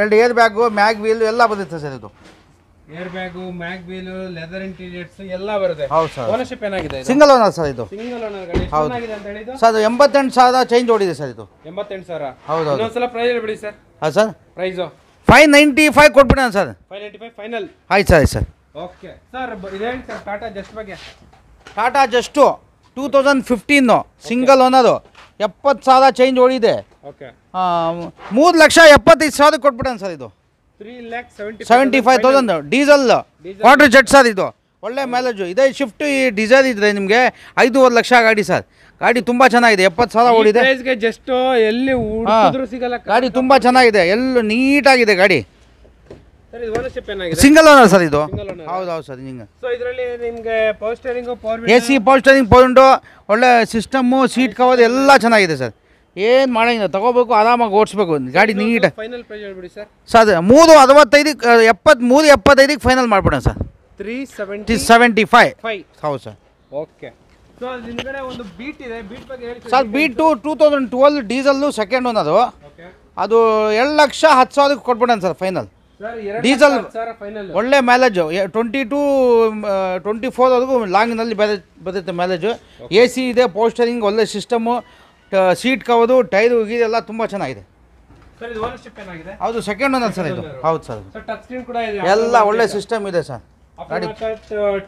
ಎರಡು ಏರ್ ಬ್ಯಾಗು, ಮ್ಯಾಗ್ ವೀಲ್ ಎಲ್ಲ ಬರುತ್ತೆ ಸರ್. ಇದು air bag, mag wheel, leather interiors ಎಲ್ಲ ಬರುತ್ತೆ. ಹೌದು ಸರ್. ಓನರ್ಶಿಪ್ ಏನಾಗಿದೆ? Single owner sir. ಇದು ಸಿಂಗಲ್ ಓನರ್ ಗಾಡಿ. ಚೆನ್ನಾಗಿದೆ ಅಂತ ಹೇಳಿದ್ದು ಸರ್. 88,000 ಚೇಂಜ್ ಓಡಿದೆ ಸರ್. ಇದು 88,000. ಹೌದು. ಇನ್ನೊಂದ್ಸಲ ಪ್ರೈಸ್ ಹೇಳ್ಬಿಡಿ ಸರ್. ಹಾಂ ಸರ್. ಪ್ರೈಸು 595 ಕೊಟ್ಬಿಡೋಣ ಸರ್. 595 ಫೈನಲ್. ಆಯ್ತು ಸರ್. Sir okay sir. ಇದೇನು ಸರ್ ಟಾಟಾ ಜಸ್ಟ್ ಬಗ್ಗೆ? Tata Zest 2015 single owner, 70,000 change ಓಡಿದೆ. ಓಕೆ. 3,75,000 ಕೊಟ್ಬಿಡೋಣ ಸರ್. ಇದು 3,75,000 ಡೀಸೆಲ್ ಕ್ವಾರ್ಟರ್ ಜೆಟ್ ಸರ್. ಇದು ಒಳ್ಳೆ ಮೈಲೇಜು ಇದೆ. ಶಿಫ್ಟ್ ಈ ಡೀಸೆಲ್ ಇದ್ರೆ ನಿಮಗೆ 5.5 ಲಕ್ಷ ಗಾಡಿ ಸರ್. ಗಾಡಿ ತುಂಬ ಚೆನ್ನಾಗಿದೆ, 70,000 ಓಡಿದೆ. ಜಸ್ಟ್ ಎಲ್ಲಿ ಹುಡುಕಿದ್ರು ಸಿಗಲ್ಲ. ಗಾಡಿ ತುಂಬ ಚೆನ್ನಾಗಿದೆ, ಎಲ್ಲೂ ನೀಟಾಗಿದೆ ಗಾಡಿ. ಓನರ್ಶಿಪ್ ಏನಾಗಿದೆ? Single owner sir. ಇದು ಹೌದು ಸರ್. ಹಿಂಗೆ ಸೊ ಇದರಲ್ಲಿ ನಿಮಗೆ power steering, power AC power steering ಪೌಂಡು, ಒಳ್ಳೆ ಸಿಸ್ಟಮ್ಮು, ಸೀಟ್ ಕವರ್ ಎಲ್ಲ ಚೆನ್ನಾಗಿದೆ ಸರ್. ಏನು ಮಾಡೋಂಗಿಲ್ಲ, ತಗೋಬೇಕು, ಆರಾಮಾಗಿ ಓಡಿಸ್ಬೇಕು ಗಾಡಿ ನೀಟ್. ಫೈನಲ್ ಪ್ರೈಸ್ ಹೇಳ್ಬಿಡಿ ಸರ್. ಸರ್ 3,65,000 ಫೈನಲ್ ಮಾಡ್ಬಿಡೋಣ ಸರ್. 375. ಹೌದು ಸರ್. ಓಕೆ. ಸೊ ನಿಮ್ಗಡೆ ಒಂದು ಬೀಟ್ ಇದೆ, ಬೀಟ್ ಬಗ್ಗೆ ಹೇಳಿ sir. Beat 2012 diesel second owner, ಅದು 2,10,000 ಕೊಟ್ಬಿಡೋಣ ಸರ್ ಫೈನಲ್. ಡೀಸೆಲ್ ಒಳ್ಳೆ ಮೈಲೇಜು, 22-24ವರೆಗೂ ಲಾಂಗ್ನಲ್ಲಿ ಬರುತ್ತೆ ಮೈಲೇಜು. AC ಇದೆ, ಪೋಸ್ಟರಿಂಗ್ ಒಳ್ಳೆ ಸಿಸ್ಟಮು, ಸೀಟ್ ಕವದು ಟೈರು ಇದೆಲ್ಲ ತುಂಬ ಚೆನ್ನಾಗಿದೆ. ಸರ್ ಇದು ಓನರ್ಶಿಪ್ ಏನಾಗಿದೆ? ಹೌದು ಸೆಕೆಂಡ್ ಓನರ್ ಸರ್ ಇದು. ಹೌದು ಸರ್. ಸರ್ ಟಚ್ ಸ್ಕ್ರೀನ್ ಕೂಡ ಇದೆ, ಎಲ್ಲ ಒಳ್ಳೆ ಸಿಸ್ಟಮ್ ಇದೆ ಸರ್. ಗಾಡಿ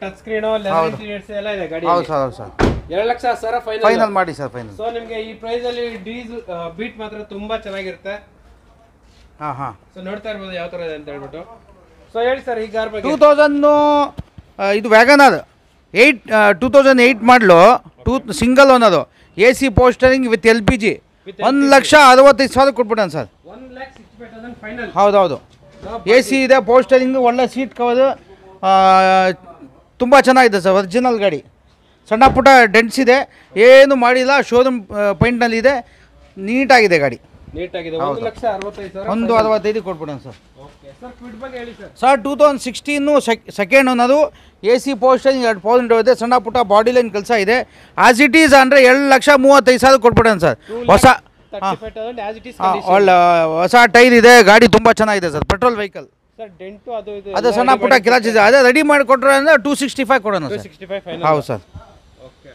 ಟಚ್ ಸ್ಕ್ರೀನ್ ಲೆದರ್ ಇಂಟೀರಿಯರ್ಸ್ ಎಲ್ಲ ಇದೆ ಗಾಡಿ. ಹೌದು ಸರ್. ಹೌದು ಸರ್. 2,00,000 ಫೈನಲ್ ಮಾಡಿ ಸರ್ ಫೈನಲ್. ಸೊ ನಿಮಗೆ ಈ ಪ್ರೈಸ್ ಅಲ್ಲಿ ಡೀಸೆಲ್ ಬೀಟ್ ಮಾತ್ರ ತುಂಬಾ ಚೆನ್ನಾಗಿರುತ್ತೆ. ಹಾಂ ಹಾಂ. ಸೊ ನೋಡ್ತಾ ಇರ್ಬೋದು ಯಾವ ತರ ಇದೆ ಅಂತ ಹೇಳ್ಬಿಟ್ಟು. ಸೊ ಹೇಳಿ ಸರ್ ಈ ಕಾರ್ ಬಗ್ಗೆ. 2000 ಇದು Wagon R 2008 model single owner AC power steering with LPG 1,65,000 ಕೊಟ್ಬಿಟ್ಟಾನೆ ಸರ್. 1,65,000 ಫೈನಲ್. ಹೌದೌದು. AC ಇದೆ, ಪೋಸ್ಟರಿಂಗ್ ಒಳ್ಳೆ ಸೀಟ್ ಕವರ್ ತುಂಬ ಚೆನ್ನಾಗಿದೆ ಸರ್. ಒರಿಜಿನಲ್ ಗಾಡಿ. ಸಣ್ಣ ಪುಟ್ಟ ಡೆಂಟ್ಸ್ ಇದೆ, ಏನು ಮಾಡಿಲ್ಲ, ಶೋರೂಮ್ ಪೈಂಟ್ನಲ್ಲಿ ಇದೆ, ನೀಟಾಗಿದೆ ಗಾಡಿ. ನೀಟಾಗಿದೆ. 1,65,000 1,65,000 ಕೊಟ್ಬಿಡೋಣ ಸರ್. ಓಕೆ ಸರ್ ಕ್ವಿಡ್ ಬಗ್ಗೆ ಹೇಳಿ sir. Sir 2016 second owner AC ಪೋಸ್ಟರಿಂಗ್ 2 pound ಇದೆ, ಸಣ್ಣ ಪುಟ್ಟ ಬಾಡಿ ಲೈನ್ ಕೆಲಸ ಇದೆ. ಆಸ್ ಇಟ್ ಈಸ್ ಅಂದರೆ 2,35,000 ಕೊಟ್ಬಿಡೋಣ ಸರ್. ಹೊಸ 35,000 as it is ಒಳ್ಳೆ ಹೊಸ ಟೈರ್ ಇದೆ, ಗಾಡಿ ತುಂಬ ಚೆನ್ನಾಗಿದೆ sir. Petrol vehicle sir. Dent ಅದು ಸಣ್ಣ ಪುಟ್ಟ ಕ್ರಾಚ್ ಇದೆ, ಅದೇ ರೆಡಿ ಮಾಡಿ ಕೊಟ್ಟರೆ ಅಂದರೆ 265 ಕೊಡೋಣ ಸರ್. 265 ಫೈನಲ್. ಹೌದು ಸರ್. ಓಕೆ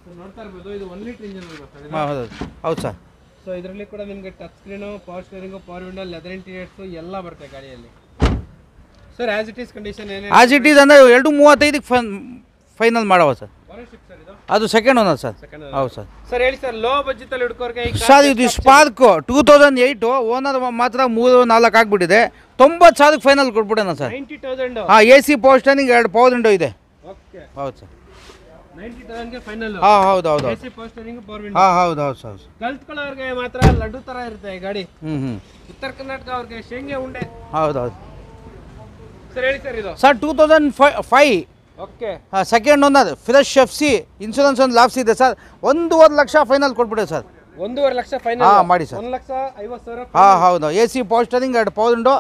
ಸರ್ ನೋಡ್ತಾ ಇರ್ಬೋದು ಇದು 1 ಲೀಟರ್ ಇಂಜಿನ್ ಬರ್ತದೆ. ಹೌದು ಹೌದು ಸರ್. ಸೊ ಇದರಲ್ಲಿ ಕೂಡ ನಿಮಗೆ touch screen, power steering, power window, leather interiors ಎಲ್ಲ ಬರುತ್ತೆ ಗಾಡಿಯಲ್ಲಿ. Sir as it is condition ಏನೇ ಆಸ್ ಇಟ್ ಈಸ್ ಅಂದರೆ 2,35 ಫೈನಲ್ ಮಾಡವ ಸರ್. ಓನರ್ಶಿಪ್ ಸರ್ ಇದು? ಅದು ಸೆಕೆಂಡ್ ಓನರ್ ಸರ್. ಹೌದು ಸರ್. ಸರ್ ಹೇಳಿ ಸರ್ ಲೋ ಬಜೆಟ್ ಅಲ್ಲಿ ಹುಡುಕೋರ್ಗೆ ಸರ್ ಇದು ಸ್ಪಾರ್ಕ್ 2008 ಓನರ್ ಮಾತ್ರ 3-4 ಆಗಿಬಿಟ್ಟಿದೆ. 90,000 ಫೈನಲ್ ಕೊಟ್ಬಿಡೋಣ ಸರ್. 90,000. ಹಾಂ AC ಪೋಸ್ಟರಿಂಗ್ 2 ಪವರ್ ವಿಂಡೋ ಇದೆ. ಓಕೆ ಹೌದು ಸರ್. 90,000 ಗೆ ಫೈನಲ್. ಹಾಂ ಹೌದು ಹೌದು. AC power steering, power window. ಹಾಂ ಹೌದು ಹೌದು ಸರ್. ಕಲ್ತ್ಕೊಳ್ಳೋರ್ಗೆ ಮಾತ್ರ ಲಡ್ಡು ತರ ಇರುತ್ತೆ ಈ ಗಾಡಿ. ಉತ್ತರ ಕರ್ನಾಟಕ ಅವ್ರಿಗೆ ಶೇಂಗೆ ಉಂಡೆ. ಹೌದು ಹೌದು. ಸರ್ ಹೇಳಿ ಸರ್ ಇದು. Sir 2005 okay second owner fresh FC insurance ಒಂದು ಲಾಪ್ಸ್ ಇದೆ ಸರ್. 1,50,000 ಲಕ್ಷ ಫೈನಲ್ ಕೊಟ್ಬಿಡಿ ಸರ್. 1,50,000 ಫೈನಲ್. ಹಾಂ ಮಾಡಿ ಸರ್. 1,50,000. ಹಾಂ ಹೌದು. AC ಪೋಸ್ಟರಿಂಗ್ 2 ಪವರ್ ವಿಂಡೋ,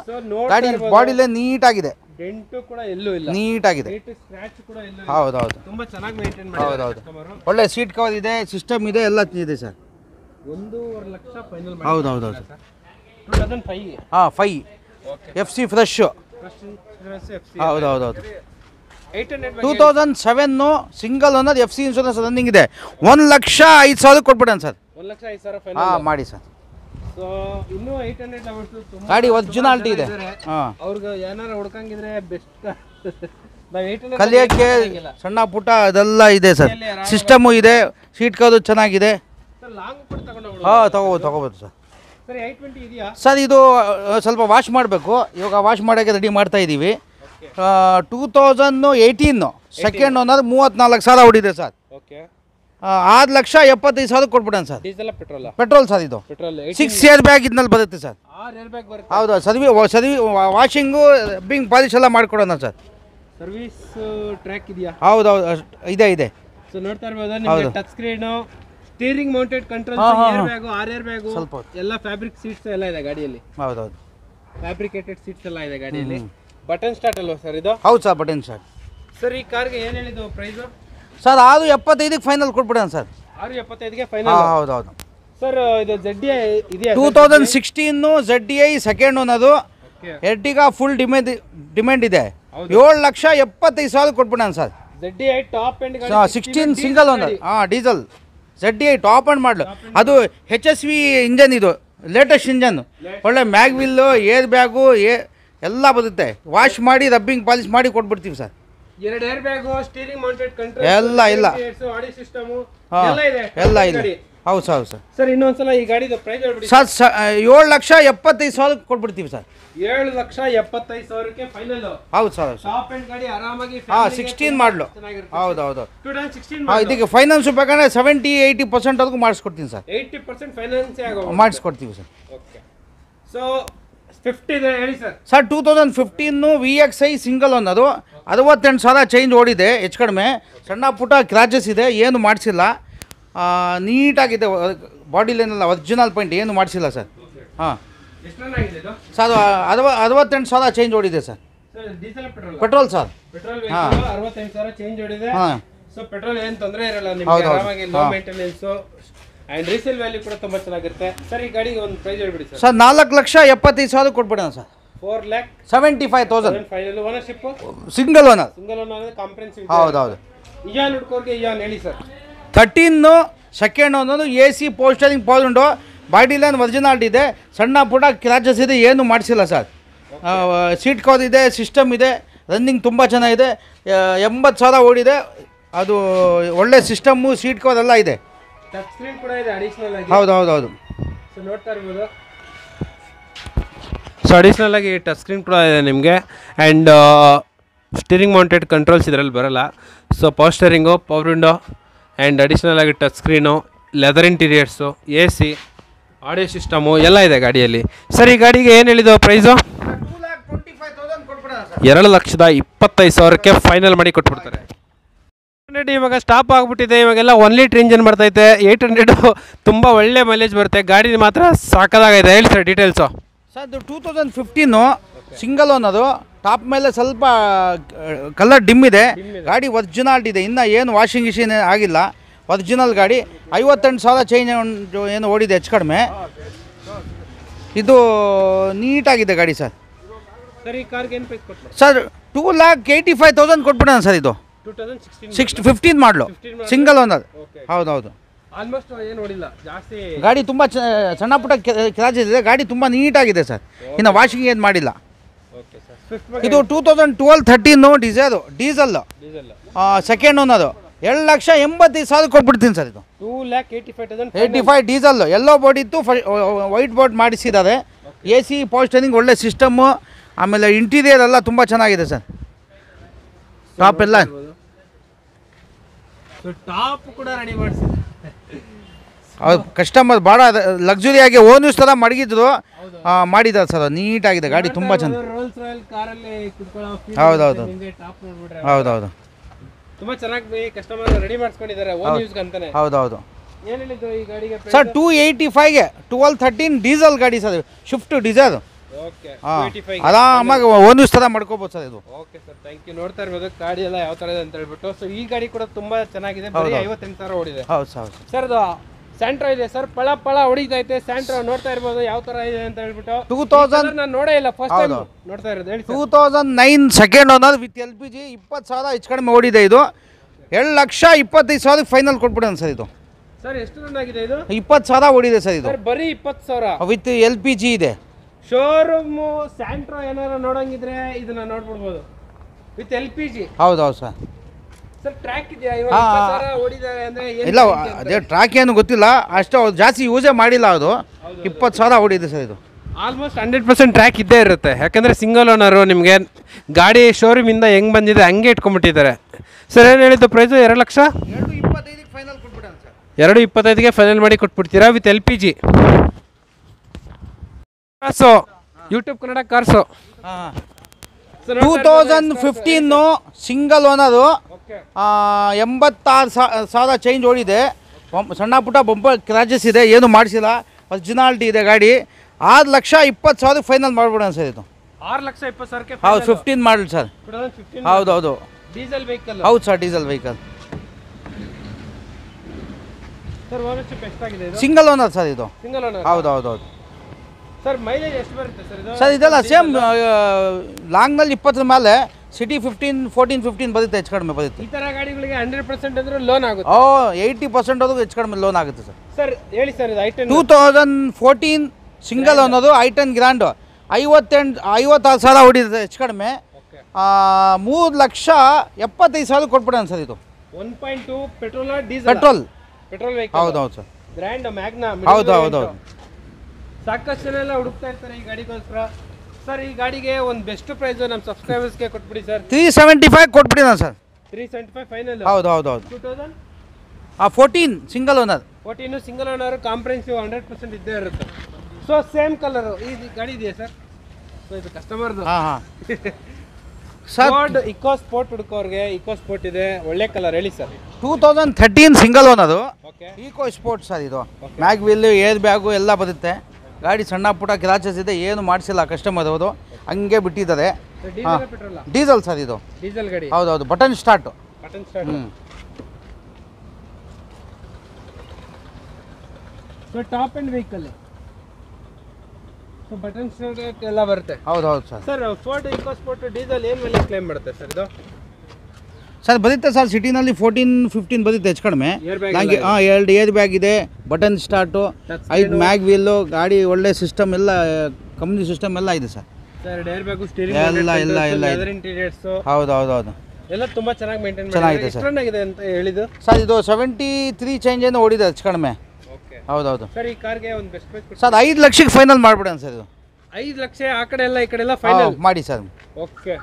ಗಾಡಿ ಬಾಡಿಲೇ ನೀಟಾಗಿದೆ, ಡೆಂಟು ಕೂಡ ಎಲ್ಲೂ ಇಲ್ಲ, ನೀಟಾಗಿದೆ. ಸ್ಕ್ರಾಚ್ ಕೂಡ ಎಲ್ಲೂ ಇಲ್ಲ. ಹೌದು ಹೌದು. ತುಂಬಾ ಚೆನ್ನಾಗಿ ಮೇಂಟೈನ್ ಹೌದು ಮಾಡಿದ್ದಾರೆ ಹೌದು. ಕಸ್ಟಮರ್. ಒಳ್ಳೆ ಸೀಟ್ ಕವರ್ ಇದೆ, ಸಿಸ್ಟಮ್ ಇದೆ, ಎಲ್ಲ ಇದೆ ಸರ್. 1,50,000 ಫೈನಲ್. ಹೌದು ಹೌದು ಹೌದು. 2005. ಹಾಂ 5 FC ಫ್ರೆಶ್. FC. ಹೌದು ಹೌದು ಹೌದು. 800 2007 single owner FC insurance running ಇದೆ. 1,05,000 ಕೊಟ್ಬಿಡೋಣ ಸರ್. 1,05,000 ಫೈನಲ್. ಹಾಂ ಮಾಡಿ ಸರ್. ಸೊ ಇನ್ನೂ 800 ಲವರ್ಸ್ ತುಂಬಾ ಗಾಡಿ ಒರಿಜಿನಾಲಿಟಿ ಇದೆ. ಹಾಂ ಅವ್ರಿಗೆ ಏನಾರು ಹುಡ್ಕಂಗಿದ್ರೆ ಬೆಸ್ಟ್. ನಾವು 800 ಕಲಿಯೋಕ್ಕೆ ಸಣ್ಣ ಪುಟ್ಟ ಅದೆಲ್ಲ ಇದೆ ಸರ್. ಸಿಸ್ಟಮು ಇದೆ, ಸೀಟ್ ಕವರ್ ಚೆನ್ನಾಗಿದೆ. ಸರ್ ಲಾಂಗ್ ಕೂಡ ತಗೊಂಡು ಹೋಗ್ಬೋದು. ಹಾಂ ತಗೋಬೋದು ಸರ್. ಸರ್ 820 ಇದೆಯಾ ಸರ್? ಇದು ಸ್ವಲ್ಪ ವಾಶ್ ಮಾಡಬೇಕು, ಇವಾಗ ವಾಶ್ ಮಾಡೋಕ್ಕೆ ರೆಡಿ ಮಾಡ್ತಾ ಇದ್ದೀವಿ. 2018 ಸೆಕೆಂಡ್ ಓನರ್ 34,000 ಹೊಡಿದೆ ಸರ್. ಓಕೆ 6,75,000 ಕೊಟ್ಬಿಡೋಣ sir. Diesel petrol? Petrol sir. ಇದು ಪೆಟ್ರೋಲ್ 6 ಏರ್ ಬ್ಯಾಗ್ ಇದ್ನಲ್ಲಿ ಬರುತ್ತೆ ಸರ್. 6 ಏರ್ ಬ್ಯಾಗ್ ಬರುತ್ತೆ. ಹೌದು. ಸರ್ವಿ ವಾಷಿಂಗು, ಬಿಂಗ್ ಪಾಲಿಶ್ ಎಲ್ಲ ಮಾಡ್ಕೊಡೋಣ ಸರ್. ಸರ್ವಿಸ್ ಟ್ರ್ಯಾಕ್ ಇದೆಯಾ? ಹೌದು ಹೌದು ಇದೆ ಇದೆ. ಸೊ ನೋಡ್ತಾ ಇರ್ಬೋದು ನಿಮಗೆ touch screen, steering mounted control, air bag, 6 air bag, ಎಲ್ಲ ಫ್ಯಾಬ್ರಿಕ್ ಸೀಟ್ಸ್ ಎಲ್ಲ ಇದೆ ಗಾಡಿಯಲ್ಲಿ. ಹೌದು ಹೌದು. ಫ್ಯಾಬ್ರಿಕೇಟೆಡ್ ಸೀಟ್ಸ್ ಎಲ್ಲ ಇದೆ ಗಾಡಿಯಲ್ಲಿ. ಬಟನ್ ಸ್ಟಾರ್ಟ್ ಅಲ್ವಾ ಸರ್ ಇದು? ಹೌದು ಸರ್, ಬಟನ್ ಸ್ಟಾರ್ಟ್. ಸರ್ ಈ ಕಾರ್ಗೆ ಏನು ಹೇಳಿದ್ದು ಪ್ರೈಸ್ ಸರ್? 6,75,000 ಫೈನಲ್ ಕೊಟ್ಬಿಡೋಣ ಸರ್. 6,75,000 ಫೈನಲ್. ಹೌದು ಹೌದು. ಸರ್ ಇದು ZDI ಇದೆಯಾ? 2016 ZDI second owner, Ertiga full demand ಇದೆ. 7,75,000 ಕೊಟ್ಬಿಡೋಣ ಸರ್. ZDI ಟಾಪ್ ಎಂಡ್ ಗಾಡಿ. 16 ಸಿಂಗಲ್ ಓನರ್. ಹಾಂ diesel ZDI top end model. ಅದು HSV ಇಂಜನ್, ಇದು ಲೇಟೆಸ್ಟ್ ಇಂಜನ್. ಒಳ್ಳೆ ಮ್ಯಾಗ್ವಿಲ್ಲು, ಏರ್ ಬ್ಯಾಗು ಎಲ್ಲ ಬರುತ್ತೆ. ವಾಶ್ ಮಾಡಿ ರಬ್ಬಿಂಗ್ ಪಾಲಿಶ್ ಮಾಡಿ ಕೊಟ್ಬಿಡ್ತೀವಿ sir. 2 air bag, steering mounted control ಎಲ್ಲ ಇಲ್ಲ, ಆಡಿ ಸಿಸ್ಟಮ್ ಹಾಂ ಎಲ್ಲ ಇದೆ. ಎಲ್ಲ ಇದೆ. ಹೌದು ಸರ್. ಹೌದು ಸರ್. ಸರ್ ಇನ್ನೊಂದ್ಸಲ ಈ ಗಾಡಿದು ಪ್ರೈಸ್ ಹೇಳ್ಬಿಡಿ ಸರ್. 7,75,000 ಕೊಟ್ಬಿಡ್ತೀವಿ ಸರ್. 7,75,000ಕ್ಕೆ ಫೈನಲ್. ಹೌದು ಸರ್. ಟಾಪ್ ಎಂಡ್ ಗಾಡಿ ಆರಾಮಾಗಿ. ಹಾಂ 16 ಮಾಡಲು. ಹೌದು ಹೌದು. 2016 ಹಾಂ ಇದಕ್ಕೆ ಫೈನಾನ್ಸ್ ಬೇಕಂದ್ರೆ 70-80% ವರೆಗೂ ಮಾಡಿಸ್ಕೊಡ್ತೀನಿ ಸರ್. 80% ಫೈನಾನ್ಸ್ ಮಾಡಿಸ್ಕೊಡ್ತೀವಿ ಸರ್. ಓಕೆ. ಸೊ 50 ಇದೆ ಹೇಳಿ sir. Sir 2015 VXI single owner, 68,000 change ಓಡಿದೆ, ಹೆಚ್ಚು ಕಡಿಮೆ. ಸಣ್ಣ ಪುಟ್ಟ ಕ್ರಾಚಸ್ ಇದೆ, ಏನು ಮಾಡಿಸಿಲ್ಲ, ನೀಟಾಗಿದೆ. ಬಾಡಿ ಲೈನೆಲ್ಲ ಒರಿಜಿನಲ್ ಪಾಯಿಂಟ್, ಏನು ಮಾಡಿಸಿಲ್ಲ ಸರ್. ಹಾಂ ಎಷ್ಟು ರನ್ ಆಗಿದೆ ಇದು? ಸರ್ 68,000 ಚೇಂಜ್ ಓಡಿದೆ sir. Sir diesel petrol? Petrol sir. Petrol vehicle 68,000 change ಓಡಿದೆ. ಹಾಂ. ಸೊ ಪೆಟ್ರೋಲ್ ಏನು ತೊಂದರೆ ಇರಲ್ಲ ನಿಮಗೆ, ಆರಾಮಾಗಿ low maintenance and resale value ಕೂಡ ತುಂಬಾ ಚೆನ್ನಾಗಿರುತ್ತೆ. ಸರ್ ಈ ಗಾಡಿಗೆ ಒಂದು ಪ್ರೈಸ್ ಹೇಳ್ಬಿಡಿ ಸರ್. ಸರ್ 4,75,000 ಕೊಟ್ಬಿಡೋಣ sir. 4,75,000 final. Ownership single owner. Single owner ಅಂದ್ರೆ ಕಾಂಪ್ರಿಹೆನ್ಸಿವ್. ಹೌದು ಹೌದು. ಇಯಾನ್ ಹುಡ್ಕೋರ್ಗೆ ಇಯಾನ್ ಹೇಳಿ sir. 13 second owner AC power steering ಪೌಂಡು ಬಾಡಿ ಲೈನ್ ಒರಿಜಿನಾಲ್ಟಿ ಇದೆ, ಸಣ್ಣ ಪುಟ್ಟ ಕ್ರಾಚಸ್ ಇದೆ, ಏನು ಮಾಡಿಸಿಲ್ಲ ಸರ್. ಸೀಟ್ ಕವರ್ ಇದೆ, ಸಿಸ್ಟಮ್ ಇದೆ, ರನ್ನಿಂಗ್ ತುಂಬ ಚೆನ್ನಾಗಿದೆ. 80,000 ಓಡಿದೆ. ಅದು ಒಳ್ಳೆ ಸಿಸ್ಟಮ್ಮು, ಸೀಟ್ ಕವರ್ ಎಲ್ಲ ಇದೆ. ಟಚ್ ಸ್ಕ್ರೀನ್ ಕೂಡ ಇದೆ ಅಡಿಷನಲ್ ಆಗಿ. ಹೌದು. ಸೊ ನೋಡ್ತಾ ಇರ್ಬೋದು. ಸೊ ಅಡಿಷ್ನಲ್ ಆಗಿ ಟಚ್ ಸ್ಕ್ರೀನ್ ಕೂಡ ಇದೆ ನಿಮಗೆ. ಆ್ಯಂಡ್ ಸ್ಟೀರಿಂಗ್ ಮೌಂಟೆಡ್ ಕಂಟ್ರೋಲ್ಸ್ ಇದರಲ್ಲಿ ಬರೋಲ್ಲ. So power steering, power window and additional ಆಗಿ touch screen, leather interiors, AC, audio system ಎಲ್ಲ ಇದೆ ಗಾಡಿಯಲ್ಲಿ. ಸರ್ ಈ ಗಾಡಿಗೆ ಏನು ಹೇಳಿದ್ದು ಪ್ರೈಸು? 2,25,000 ಫೈನಲ್ ಮಾಡಿ ಕೊಟ್ಬಿಡ್ತಾರೆ. 800 ಇವಾಗ ಸ್ಟಾಪ್ ಆಗಿಬಿಟ್ಟಿದೆ. ಇವಾಗೆಲ್ಲ 1 ಲೀಟ್ರ್ ಇಂಜನ್ ಬರ್ತೈತೆ. 800 ತುಂಬ ಒಳ್ಳೆ ಮೈಲೇಜ್ ಬರುತ್ತೆ. ಗಾಡಿ ಮಾತ್ರ ಸಾಕಾಗಿದೆ. ಹೇಳಿ ಸರ್ ಡೀಟೇಲ್ಸು. ಸರ್ ಅದು 2015 ಸಿಂಗಲ್ ಓನರು. ಟಾಪ್ ಮೇಲೆ ಸ್ವಲ್ಪ ಕಲರ್ ಡಿಮ್ ಇದೆ. ಗಾಡಿ ಒರಿಜಿನಾಲ್ಟಿ ಇದೆ, ಇನ್ನೂ ಏನು ವಾಷಿಂಗ್ ಮಿಷಿನ್ ಆಗಿಲ್ಲ. ಒರಿಜಿನಲ್ ಗಾಡಿ. 58,000 ಚೇಂಜ್ ಏನು ಓಡಿದೆ ಹೆಚ್ಚು ಕಡಿಮೆ. ಇದು ನೀಟಾಗಿದೆ ಗಾಡಿ ಸರ್. ಸರ್ ಈ ಕಾರ್ಗೆ ಏನು ಪ್ರೈಸ್ ಕೊಟ್ಟು? ಸರ್ 2,85,000 ಕೊಟ್ಬಿಡೋಣ ಸರ್. ಇದು 2015 ಮಾಡಲು, ಸಿಂಗಲ್ ಓನರ್. ಹೌದು. ಆಲ್ಮೋಸ್ಟ್ ಏನು ಓಡಿಲ್ಲ ಜಾಸ್ತಿ. ಗಾಡಿ ತುಂಬ ಸಣ್ಣ ಪುಟ್ಟ ಕ್ರಾಚಸ್ ಇದೆ. ಗಾಡಿ ತುಂಬ ನೀಟಾಗಿದೆ ಸರ್. ಇನ್ನು ವಾಷಿಂಗ್ ಏನು ಮಾಡಿಲ್ಲ. ಇದು 2012-13 ಡೀಸಲ್ ಸೆಕೆಂಡ್ ಓನರು. 2,85,000 ಕೊಟ್ಬಿಡ್ತೀನಿ ಸರ್. ಇದು 2,85,000 ಡೀಸಲ್. ಎಲ್ಲೋ ಬೋರ್ಡ್ ಇತ್ತು, ವೈಟ್ ಬೋರ್ಡ್ ಮಾಡಿಸಿದ್ದಾರೆ. AC ಪವರ್ ಸ್ಟೇರಿಂಗ್ ಒಳ್ಳೆ ಸಿಸ್ಟಮ್ಮು. ಆಮೇಲೆ ಇಂಟೀರಿಯರ್ ಎಲ್ಲ ತುಂಬ ಚೆನ್ನಾಗಿದೆ ಸರ್. ಟಾಪ್ ಎಲ್ಲ ಟಾಪ್ ಕೂಡ ರೆಡಿ ಮಾಡಿಸಿದ್ದಾರೆ. ಕಸ್ಟಮರ್ ಭಾಳ ಲಕ್ಸುರಿಯಾಗಿ ಓನ್ ಯೂಸ್ ಥರ ಮಡಗಿದ್ರು ಮಾಡಿದ್ದಾರೆ ಸರ್. ನೀಟಾಗಿದೆ ಗಾಡಿ, ತುಂಬ ಚೆನ್ನಾಗಿ. ಹೌದು ತುಂಬ ಚೆನ್ನಾಗಿ ಕಸ್ಟಮರ್ ರೆಡಿ ಮಾಡಿಸ್ಕೊಂಡಿದ್ದಾರೆ ಓನ್ ಯೂಸ್ ಅಂತಾನೆ. ಹೌದು. ಏನು ಹೇಳಿದ್ದು ಈ ಗಾಡಿಗೆ ಸರ್ 285ಗೆ 12-13 ಡೀಸೆಲ್ ಗಾಡಿ ಸರ್. Swift diesel. ಓಕೆ. ಆರಾಮಾಗಿ ಓನ್ ಯೂಸ್ ಥರ ಮಾಡ್ಕೋಬೋದು ಸರ್ ಇದು. Okay sir, thank you. ನೋಡ್ತಾ ಇರ್ಬೋದು ಗಾಡಿ ಎಲ್ಲ ಯಾವ ಥರ ಇದೆ ಅಂತ ಹೇಳ್ಬಿಟ್ಟು. ಸೊ ಈ ಗಾಡಿ ಕೂಡ ತುಂಬ ಚೆನ್ನಾಗಿದೆ. ಬರೀ 58,000 ಓಡಿದೆ. ಹೌದು ಸರ್. ಅದು ಸ್ಯಾಂಟ್ರೋ ಇದೆ ಸರ್. ಪಳ ಹೊಡಿತೈತೆ ಸ್ಯಾಂಟ್ರೋ. ನೋಡ್ತಾ ಇರ್ಬೋದು ಯಾವ ಥರ ಇದೆ ಅಂತ ಹೇಳ್ಬಿಟ್ಟು. 2000 ನಾನು ನೋಡೇ ಇಲ್ಲ, ಫಸ್ಟ್ ಟೈಮ್ ನೋಡ್ತಾ ಇರೋದು. ಹೇಳಿ 2009 ಸೆಕೆಂಡ್ ಓನರ್ ವಿತ್ LPG. 20,000 ಹೆಚ್ಚು ಕಡಿಮೆ ಓಡಿದೆ. ಇದು 2,25,000 ಫೈನಲ್ ಕೊಟ್ಬಿಡೋಣ ಸರ್. ಇದು ಸರ್ ಎಷ್ಟು ರನ್ ಆಗಿದೆ? ಇದು 20,000 ಓಡಿದೆ ಸರ್. ಇದು ಬರೀ 20,000 ವಿತ್ LPG ಇದೆ. ಶೋರೂಮು ಸ್ಯಾಂಟ್ರೋ ಏನಾರು ನೋಡಂಗಿದ್ರೆ ಇದನ್ನ ನೋಡ್ಬಿಡ್ಬೋದು ವಿತ್ LPG. ಹೌದು ಸರ್. ಸರ್ ಟ್ರ್ಯಾಕ್ ಇದೆಯಾ ಇವಾಗ? 20,000 ಓಡಿದ್ದಾರೆ ಅಂದ್ರೆ ಇಲ್ಲ, ಅದೇ ಟ್ರ್ಯಾಕ್ ಏನು ಗೊತ್ತಿಲ್ಲ. ಅಷ್ಟು ಜಾಸ್ತಿ ಯೂಸೇ ಮಾಡಿಲ್ಲ. ಅದು 20,000 ಓಡಿದೆ ಸರ್. ಇದು ಆಲ್ಮೋಸ್ಟ್ 100% ಟ್ರ್ಯಾಕ್ ಇದ್ದೇ ಇರುತ್ತೆ. ಯಾಕಂದರೆ ಸಿಂಗಲ್ ಓನರು. ನಿಮಗೆ ಗಾಡಿ ಶೋರೂಮಿಂದ ಹೆಂಗೆ ಬಂದಿದೆ ಹಂಗೆ ಇಟ್ಕೊಂಡ್ಬಿಟ್ಟಿದ್ದಾರೆ. ಸರ್ ಏನು ಹೇಳಿದ್ದು ಪ್ರೈಸು? 2,25,000 ಫೈನಲ್ ಕೊಟ್ಬಿಡೋಣ ಸರ್. 2,25,000 ಫೈನಲ್ ಮಾಡಿ ಕೊಟ್ಬಿಡ್ತೀರಾ with LPG. Cars, YouTube Kannada cars. 2015 single owner. 86,000 change ಓಡಿದೆ. ಸಣ್ಣ ಪುಟ್ಟ ಬಂಪರ್ ಕ್ರಾಚಸ್ ಇದೆ, ಏನು ಮಾಡಿಸಿಲ್ಲ. ಒರಿಜಿನಾಲ್ಟಿ ಇದೆ ಗಾಡಿ. 6,20,000 ಫೈನಲ್ ಮಾಡ್ಬಿಡೋಣ ಸರ್. ಇದು 6,20,000 ಹೌದು. 15 ಮಾಡಲ್ ಸರ್. ಹೌದು. Diesel vehicle. ಹೌದು sir, diesel vehicle. Sir ownership ಎಷ್ಟಾಗಿದೆ ಇದು? Single owner sir. ಇದು ಸಿಂಗಲ್ ಓನರ್. ಹೌದು. ಸರ್ ಮೈಲೇಜ್ ಎಷ್ಟು ಬರುತ್ತೆ ಸರ್ ಇದು? ಸರ್ ಇದೆಲ್ಲ ಸೇಮ್ ಲಾಂಗ್ನಲ್ಲಿ 20 ಮೇಲೆ, ಸಿಟಿ 14-15 ಬರುತ್ತೆ, ಹೆಚ್ಚು ಕಡಿಮೆ ಬರುತ್ತೆ. ಈ ಥರ ಗಾಡಿಗಳಿಗೆ 100% ಅಂದ್ರೆ ಲೋನ್ ಆಗುತ್ತೆ. 80% ಹೆಚ್ಚು ಕಡಿಮೆ ಲೋನ್ ಆಗುತ್ತೆ ಸರ್. ಸರ್ ಹೇಳಿ ಸರ್, ಇದು i10 2014 single owner. i10 grand. 56,000 ಹೊಡಿದೆ ಹೆಚ್ಚು ಕಡಿಮೆ. 3,75,000 ಕೊಟ್ಬಿಡೋಣ ಸರ್. ಇದು 1.2 ಪೆಟ್ರೋಲ್ ಪೆಟ್ರೋಲ್ ವೆಹಿಕಲ್. ಹೌದು ಸರ್. Grand Magna. ಹೌದು. ಸಾಕಷ್ಟು ಜನ ಎಲ್ಲ ಹುಡುಕ್ತಾ ಇರ್ತಾರೆ ಈ ಗಾಡಿಗೋಸ್ಕರ. ಸರ್ ಈ ಗಾಡಿಗೆ ಒಂದು ಬೆಸ್ಟ್ ಪ್ರೈಸ್ ನಮ್ಮ ಸಬ್ಸ್ಕ್ರೈಬರ್ಸ್ಗೆ ಕೊಟ್ಬಿಡಿ ಸರ್. 375 ಕೊಟ್ಬಿಡಿ ಸರ್. 375 ಫೈನಲ್. ಹೌದು. 2014 single owner. 14 single owner. Comprehensive 100% ಇದ್ದೇ ಇರುತ್ತೆ. ಸೊ ಸೇಮ್ ಕಲರು ಈ ಗಾಡಿ ಇದೆಯಾ ಸರ್? ಸೊ ಇದು ಕಸ್ಟಮರ್ದು. ಸರ್ ಇಕೋ ಸ್ಪೋರ್ಟ್ ಹುಡುಕೋರ್ಗೆ ಇಕೋ ಸ್ಪೋರ್ಟ್ ಇದೆ, ಒಳ್ಳೆ ಕಲರ್. ಹೇಳಿ sir. 2013 single owner. Okay. EcoSport sir. ಇದು ಮ್ಯಾಗ್ ವೀಲ್, ಏರ್ ಬ್ಯಾಗು ಎಲ್ಲ ಬರುತ್ತೆ. ಗಾಡಿ ಸಣ್ಣ ಪುಟ್ಟ ಕ್ರಾಚಸ್ ಇದೆ, ಏನು ಮಾಡಿಸಿಲ್ಲ ಕಸ್ಟಮರ್ ಅವರು, ಹಂಗೆ ಬಿಟ್ಟಿದ್ದಾರೆ. Diesel sir. ಇದು ಡೀಸೆಲ್ ಗಾಡಿ. ಹೌದು. Button start. So top end vehicle. So button start ಎಲ್ಲ ಬರುತ್ತೆ. ಹೌದು sir. Sir Ford EcoSport diesel ಏನು ಮೇಲೆ ಕ್ಲೈಮ್ ಮಾಡುತ್ತೆ ಸರ್ ಇದು? ಸರ್ ಬರುತ್ತೆ ಸರ್, ಸಿಟಿನಲ್ಲಿ 14-15 ಬರುತ್ತೆ ಹೆಚ್ಚು ಕಡಿಮೆ. Airbag ನನಗೆ ಎಲ್ಲ 2 ಏರ್ ಬ್ಯಾಗ್ ಇದೆ, ಬಟನ್ ಸ್ಟಾರ್ಟು, 5 ಮ್ಯಾಗ್ ವೀಲು, ಗಾಡಿ ಒಳ್ಳೆ ಸಿಸ್ಟಮ್ ಎಲ್ಲ ಕಂಪ್ನಿ ಸಿಸ್ಟಮ್ ಎಲ್ಲ ಇದೆ sir. Sir air bag, steering ಎಲ್ಲ ಲೆದರ್ ಇಂಟೀರಿಯರ್ಸ್ ಹೌದು ಎಲ್ಲ ತುಂಬಾ ಚೆನ್ನಾಗಿ ಮೇಂಟೈನ್ ಚೆನ್ನಾಗಿದೆ ಎಷ್ಟು ರನ್ ಆಗಿದೆ ಅಂತ ಹೇಳಿದ್ದು ಸರ್. ಇದು 73 ಚೇಂಜ್ ಏನು ಓಡಿದೆ ಹೆಚ್ಚು ಕಡಿಮೆ. ಓಕೆ ಹೌದು ಸರ್. ಈ ಕಾರ್ಗೆ ಒಂದು ಬೆಸ್ಟ್ ಪ್ರೈಸ್ ಸರ್ 5 ಲಕ್ಷಕ್ಕೆ ಫೈನಲ್ ಮಾಡಿಬಿಡೋಣ ಸರ್. ಇದು 5 ಲಕ್ಷ ಆ ಕಡೆ ಎಲ್ಲ ಈ ಕಡೆ ಎಲ್ಲ ಫೈನಲ್ ಮಾಡಿ ಸರ್. ಓಕೆ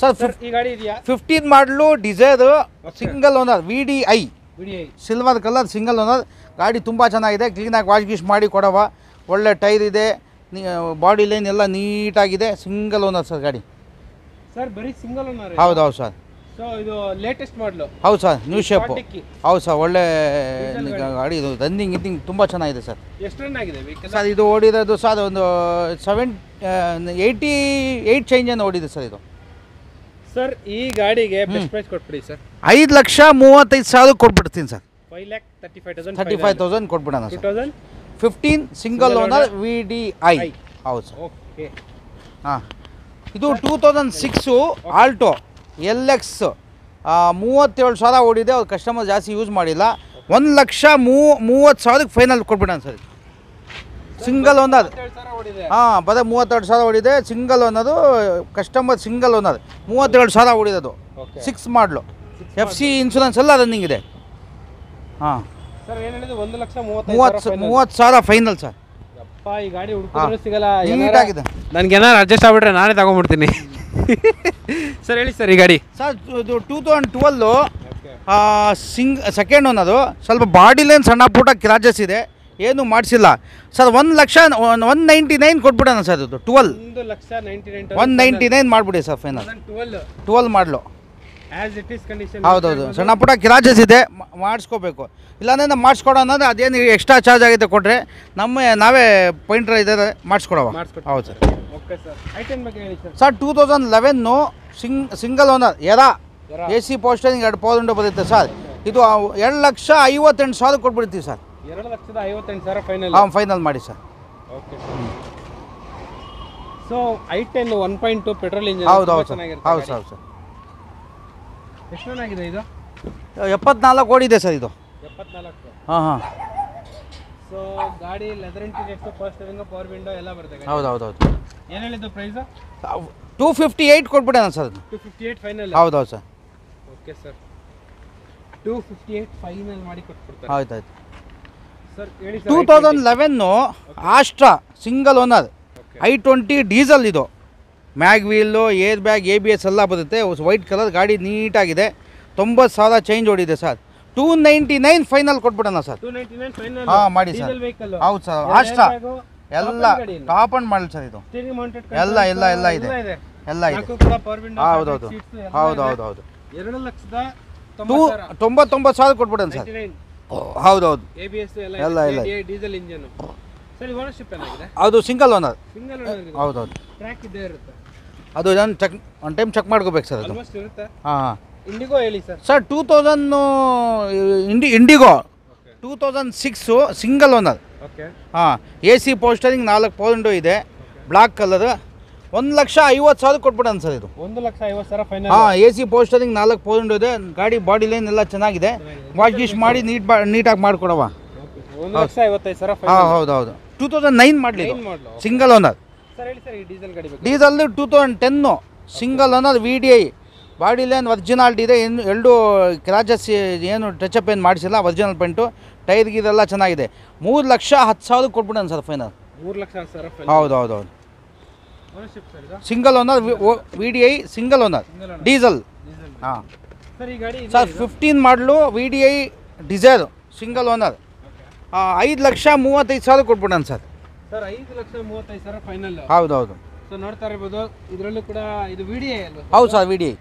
ಸರ್ ಈ ಗಾಡಿ ಇದೆಯಾ? 15 ಮಾಡಲು Dzire, single owner, VDI VDI silver colour, single owner. ಗಾಡಿ ತುಂಬ ಚೆನ್ನಾಗಿದೆ, ಕ್ಲೀನಾಗಿ ವಾಶ್ ಗೀಶ್ ಮಾಡಿ ಕೊಡವ. ಒಳ್ಳೆ ಟೈರ್ ಇದೆ, ಬಾಡಿ ಲೈನ್ ಎಲ್ಲ ನೀಟಾಗಿದೆ. ಸಿಂಗಲ್ ಓನರ್ ಸರ್ ಗಾಡಿ. ಸರ್ ಬರೀ ಸಿಂಗಲ್ ಓನರ್? ಹೌದು ಸರ್. ಸೊ ಇದು ಲೇಟೆಸ್ಟ್ ಮಾಡಲು? ಹೌದು ಸರ್, ನ್ಯೂ ಶೇಪು. ಹೌದು ಸರ್, ಒಳ್ಳೆ ಗಾಡಿ. ಇದು ರನ್ನಿಂಗ್ ಗಿನ್ನಿಂಗ್ ತುಂಬ ಚೆನ್ನಾಗಿದೆ ಸರ್. ಎಷ್ಟು ರನ್ ಆಗಿದೆ ವೆಹಿಕಲ್? ಸರ್ ಇದು ಓಡಿರೋದು ಸರ್ ಒಂದು 88 ಚೇಂಜ್ ಏನು ಓಡಿದೆ ಸರ್ ಇದು. ಸರ್ ಈ ಗಾಡಿಗೆ ಬೆಸ್ಟ್ ಪ್ರೈಸ್ ಕೊಟ್ಬಿಡಿ ಸರ್. 5,35,000 ಕೊಟ್ಬಿಡ್ತೀನಿ ಸರ್. 5,35,000 ಕೊಟ್ಬಿಡೋಣ ಸರ್. 2015 single owner VDI. ಹೌದು ಸರ್. ಓಕೆ ಹಾಂ, ಇದು 2006 ಆಲ್ಟೋ LX 37,000 ಓಡಿದೆ. ಅವ್ರು ಕಸ್ಟಮರ್ ಜಾಸ್ತಿ ಯೂಸ್ ಮಾಡಿಲ್ಲ. 1,30,000 ಫೈನಲ್ ಕೊಟ್ಬಿಡೋಣ ಸರ್. Single owner. ಹಾಂ, ಬರೀ 32,000 ಓಡಿದೆ. Single owner, customer single owner. 37,000 ಓಡಿರೋದು. 6 ಮಾಡಲು, FC ಇನ್ಶೂರೆನ್ಸ್ ಎಲ್ಲ ರನ್ನಿಂಗ್ ಇದೆ. ಹಾಂ ಸರ್ ಏನು ಹೇಳಿದ್ರು? 1,30,000 ಫೈನಲ್ ಸರ್. ಅಪ್ಪ ಈ ಗಾಡಿ ಹುಡುಕಿದ್ರು ಸಿಗಲ್ಲ. ನೀಟಾಗಿದೆ. ನನಗೆ ಏನಾರು ಅಡ್ಜಸ್ಟ್ ಆಗ್ಬಿಟ್ರೆ ನಾನೇ ತಗೊಂಡ್ಬಿಡ್ತೀನಿ. ಸರ್ ಹೇಳಿ ಸರ್ ಈ ಗಾಡಿ. ಸರ್ ಇದು 2012 ಸೆಕೆಂಡ್ ಓನರು. ಸ್ವಲ್ಪ ಬಾಡಿ ಲೈನ್ ಸಣ್ಣ ಪುಟ್ಟ ಕ್ರಾಚಸ್ ಇದೆ, ಏನು ಮಾಡಿಸಿಲ್ಲ ಸರ್. 1,99,000 ಕೊಟ್ಬಿಡೋಣ ಸರ್. ಇದು 1,99,000 ಮಾಡಿಬಿಡಿ ಸರ್ ಫೈನಲ್. 12 ಮಾಡಲು. ಹೌದೌದು, ಸಣ್ಣ ಪುಟ್ಟ ಕ್ರಾಚಸ್ ಇದೆ, ಮಾಡಿಸ್ಕೋಬೇಕು. ಇಲ್ಲಾಂದರೆ ನಾವು ಮಾಡಿಸ್ಕೊಡೋ ಅನ್ನೋದು ಅದೇನು ಎಕ್ಸ್ಟ್ರಾ ಚಾರ್ಜ್ ಆಗುತ್ತೆ ಕೊಟ್ಟರೆ ನಾವೇ ಪೈಂಟ್ರ್ ಇದ್ದಾರೆ ಮಾಡಿಸ್ಕೊಡವ. ಹೌದು ಸರ್. Okay sir. ಐಟಮ್ ಬಗ್ಗೆ ಹೇಳಿ sir. Sir 2011 single owner era, AC ಪೋಸ್ಟರಿಂಗ್ 2 power window ಬರುತ್ತೆ ಸರ್. ಇದು 2,58,000 ಕೊಟ್ಬಿಡ್ತೀವಿ ಸರ್. 2,58,000 ಫೈನಲ್. ಹಾಂ, ಫೈನಲ್ ಮಾಡಿ sir. Okay. So i10 1.2 petrol engine. ಹೌದು ಸರ್. ಹೌದು ಸರ್. ಎಷ್ಟು ರನ್ ಆಗಿದೆ ಇದು? 74 ಓಡಿದೆ ಸರ್ ಇದು. 74. ಹಾಂ. ಸೊ ಗಾಡಿ leather interiors, power steering, power window ಎಲ್ಲ ಬರುತ್ತೆ. ಹೌದು. ಏನು ಹೇಳಿದ್ದು ಪ್ರೈಸ್? 258 ಕೊಟ್ಬಿಡೋಣ ಸರ್. 258 ಫೈನಲ್. ಹೌದು ಸರ್. Okay sir. 258 ಫೈನಲ್ ಮಾಡಿ ಕೊಟ್ಬಿಡ್ತಾರೆ. ಆಯ್ತು. ಸರ್ ಹೇಳಿ sir. 2011 Astra single owner, i20 diesel. ಇದು mag wheel, air bag, ABS ಎಲ್ಲ ಬರುತ್ತೆ. ವೈಟ್ ಕಲರ್ ಗಾಡಿ, ನೀಟಾಗಿದೆ. 90,000 ಚೇಂಜ್ ಓಡಿದೆ ಸರ್. 299 ಫೈನಲ್ ಕೊಟ್ಬಿಡೋಣ ಸರ್. 299 ಫೈನಲ್. ಹಾಂ ಮಾಡಿ ಸರ್. ಹೌದು ಸರ್. ಆಸ್ಟ್ರಾ ಎಲ್ಲ ಟಾಪ್ ಅಂಡ್ ಮಾಡಲ್ ಸರ್. ಇದು ಎಲ್ಲ ಇದೆ. ಎಲ್ಲ ಇದೆ. ಹೌದು. 2,99,000 ಕೊಟ್ಬಿಡೋಣ ಸರ್. ಹೌದು. ABS ಎಲ್ಲ ಡೀಸೆಲ್ ಇಂಜಿನ್. ಸರ್ ಓನರ್ಶಿಪ್ ಏನಾಗಿದೆ? ಅದು ಸಿಂಗಲ್ ಓನರ್. ಹೌದು. ಟ್ರ್ಯಾಕ್ ಇದ್ದೇ ಇರುತ್ತೆ. ಅದು ನಾನು ಒನ್ ಟೈಮ್ ಚೆಕ್ ಮಾಡ್ಕೋಬೇಕು ಸರ್. ಅದು ಆಲ್ಮೋಸ್ಟ್ ಇರುತ್ತೆ. ಹಾಂ. ಇಂಡಿಗೋ ಹೇಳಿ sir. Sir 2000 IndiGo 2006 single owner. Okay. ಹಾಂ, AC ಪೋಸ್ಟರಿಂಗ್ 4 ಪವರ್ ವಿಂಡೋ ಇದೆ, ಬ್ಲಾಕ್ ಕಲರ್. 1,50,000 ಕೊಟ್ಬಿಡೋಣ ಸರ್. ಇದು 1,50,000 ಫೈನಲ್. ಹಾಂ, AC ಪೋಸ್ಟರಿಂಗ್ 4 ಪವರ್ ವಿಂಡೋ ಇದೆ. ಗಾಡಿ ಬಾಡಿ ಲೈನ್ ಎಲ್ಲ ಚೆನ್ನಾಗಿದೆ. ವಾಶ್ ಗೀಶ್ ಮಾಡಿ ನೀಟಾಗಿ ಮಾಡಿಕೊಡವ. 1,55,000 ಫೈನಲ್. ಹಾಂ, ಹೌದು. 2009 ಮಾಡಲಿ, ಸಿಂಗಲ್ ಓನರ್. ಸರ್ ಹೇಳಿ ಸರ್ ಈ ಡೀಸೆಲ್ ಗಾಡಿ ಬಗ್ಗೆ. Diesel 2010 single owner, VDI. Body line originality ಇದೆ. ಎರಡು ಕ್ರಾಚಸ್ ಏನು ಟಚಪ್ ಏನು ಮಾಡಿಸಿಲ್ಲ, ಒರಿಜಿನಲ್ ಪೇಂಟು. ಟೈರ್ ಗೀರೆಲ್ಲ ಚೆನ್ನಾಗಿದೆ. 3,10,000 ಕೊಟ್ಬಿಡೋಣ ಸರ್ ಫೈನಲ್. 3,00,000 ಫೈನಲ್. ಹೌದು. ಓನರ್ಶಿಪ್ ಸರ್ ಇದು? Single owner, VDI single owner, diesel. ಹಾಂ ಸರ್ ಈ ಗಾಡಿ sir 15 model, VDI Dzire, single owner. 5,35,000 ಕೊಟ್ಬಿಡೋಣ ಸರ್. Sir 5,35,000 final. ಹೌದು. ಸೊ ನೋಡ್ತಾ ಇರ್ಬೋದು, ಇದರಲ್ಲೂ ಕೂಡ ಇದು VDI ಅಲ್ವಾ? ಹೌದು ಸರ್, VDI.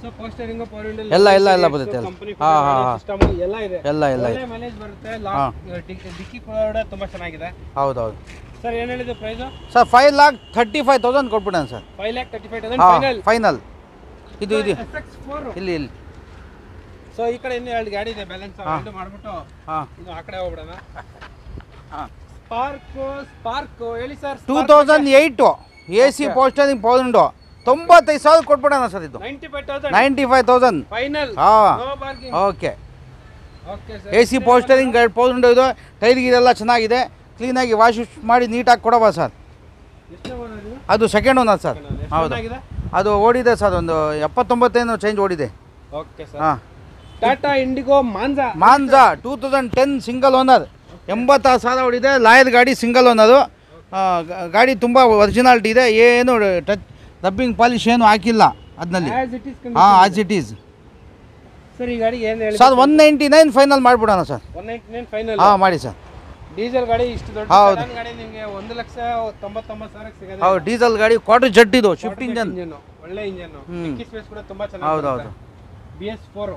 So power steering, power window ಎಲ್ಲ ಬರುತ್ತೆ. ಸಿಸ್ಟಮ್ ಎಲ್ಲ ಇದೆ. ಎಲ್ಲ ಮೈಲೇಜ್ ಬರುತ್ತೆ. ಡಿಕ್ಕಿ ಕೂಡ ತುಂಬಾ ಚೆನ್ನಾಗಿದೆ. ಹೌದು. ಸರ್ ಏನು ಹೇಳಿದ್ದು ಪ್ರೈಸ್? ಸರ್ 5,35,000 ಕೊಟ್ಬಿಡೋಣ ಸರ್. 5,35,000 ಫೈನಲ್. ಇದು SX4 ಇಲ್ಲಿ. ಸೊ ಈ ಕಡೆ ಇನ್ನೂ 2 ಗಾಡಿ ಇದೆ, ಬ್ಯಾಲೆನ್ಸ್ ಮಾಡ್ಬಿಟ್ಟು ಇದು ಆ ಕಡೆ ಹೋಗ್ಬಿಡೋಣ. ಸ್ಪಾರ್ಕ್ ಹೇಳಿ sir. 2008 AC power steering power window, 95,000 ಕೊಟ್ಬಿಡೋಣ ಸರ್ ಇದು 95,000 ಫೈನಲ್. ಹಾಂ okay. AC power steering power window ಇದು, ಟೈರ್ ಗೀರೆಲ್ಲ ಚೆನ್ನಾಗಿದೆ, ಕ್ಲೀನಾಗಿ ವಾಶ್ ಮಾಡಿ ನೀಟಾಗಿ ಕೊಡವ ಸರ್. ಅದು ಸೆಕೆಂಡ್ ಓನರ್ ಸರ್. ಹೌದು, ಅದು ಓಡಿದೆ ಸರ್, ಒಂದು 79 ಚೇಂಜ್ ಓಡಿದೆ. Okay sir. ಹಾಂ, Tata Indigo Manza 2010 single owner, 86,000 ಓಡಿದೆ. ಲಾಯರ್ ಗಾಡಿ, ಸಿಂಗಲ್ ಓನರು. ಗಾಡಿ ತುಂಬ ಒರಿಜಿನಾಲಿಟಿ ಇದೆ, ಏನು ಟಚ್ ರಬ್ಬಿಂಗ್ ಪಾಲಿಶ್ ಏನು ಹಾಕಿಲ್ಲ ಅದರಲ್ಲಿ. ಹಾಂ, ಆಸ್ ಇಟ್ ಈಸ್ ಸರ್. ಈ ಗಾಡಿ ಏನು ಹೇಳಿ ಸರ್? 199 ಫೈನಲ್ ಮಾಡಿಬಿಡೋಣ ಸರ್. 199 ಫೈನಲ್. ಹಾಂ ಮಾಡಿ ಸರ್. ಡೀಸೆಲ್ ಗಾಡಿ ಇಷ್ಟು ದೊಡ್ಡ ಹೌದು. ಗಾಡಿ ನಿಮಗೆ 1,99,000 ಸಿಗೋದು. ಹೌದು, ಡೀಸೆಲ್ ಗಾಡಿ, ಕ್ವಾರ್ಟರ್ ಜೆಟ್ ಇದು, ಶಿಫ್ಟ್ ಇಂಜನ್, ಒಳ್ಳೆ ಇಂಜನ್, ಡಿಕ್ಕಿ ಸ್ಪೇಸ್ ಕೂಡ ತುಂಬಾ ಹೌದು ಚೆನ್ನಾಗಿದೆ. ಹೌದು BS4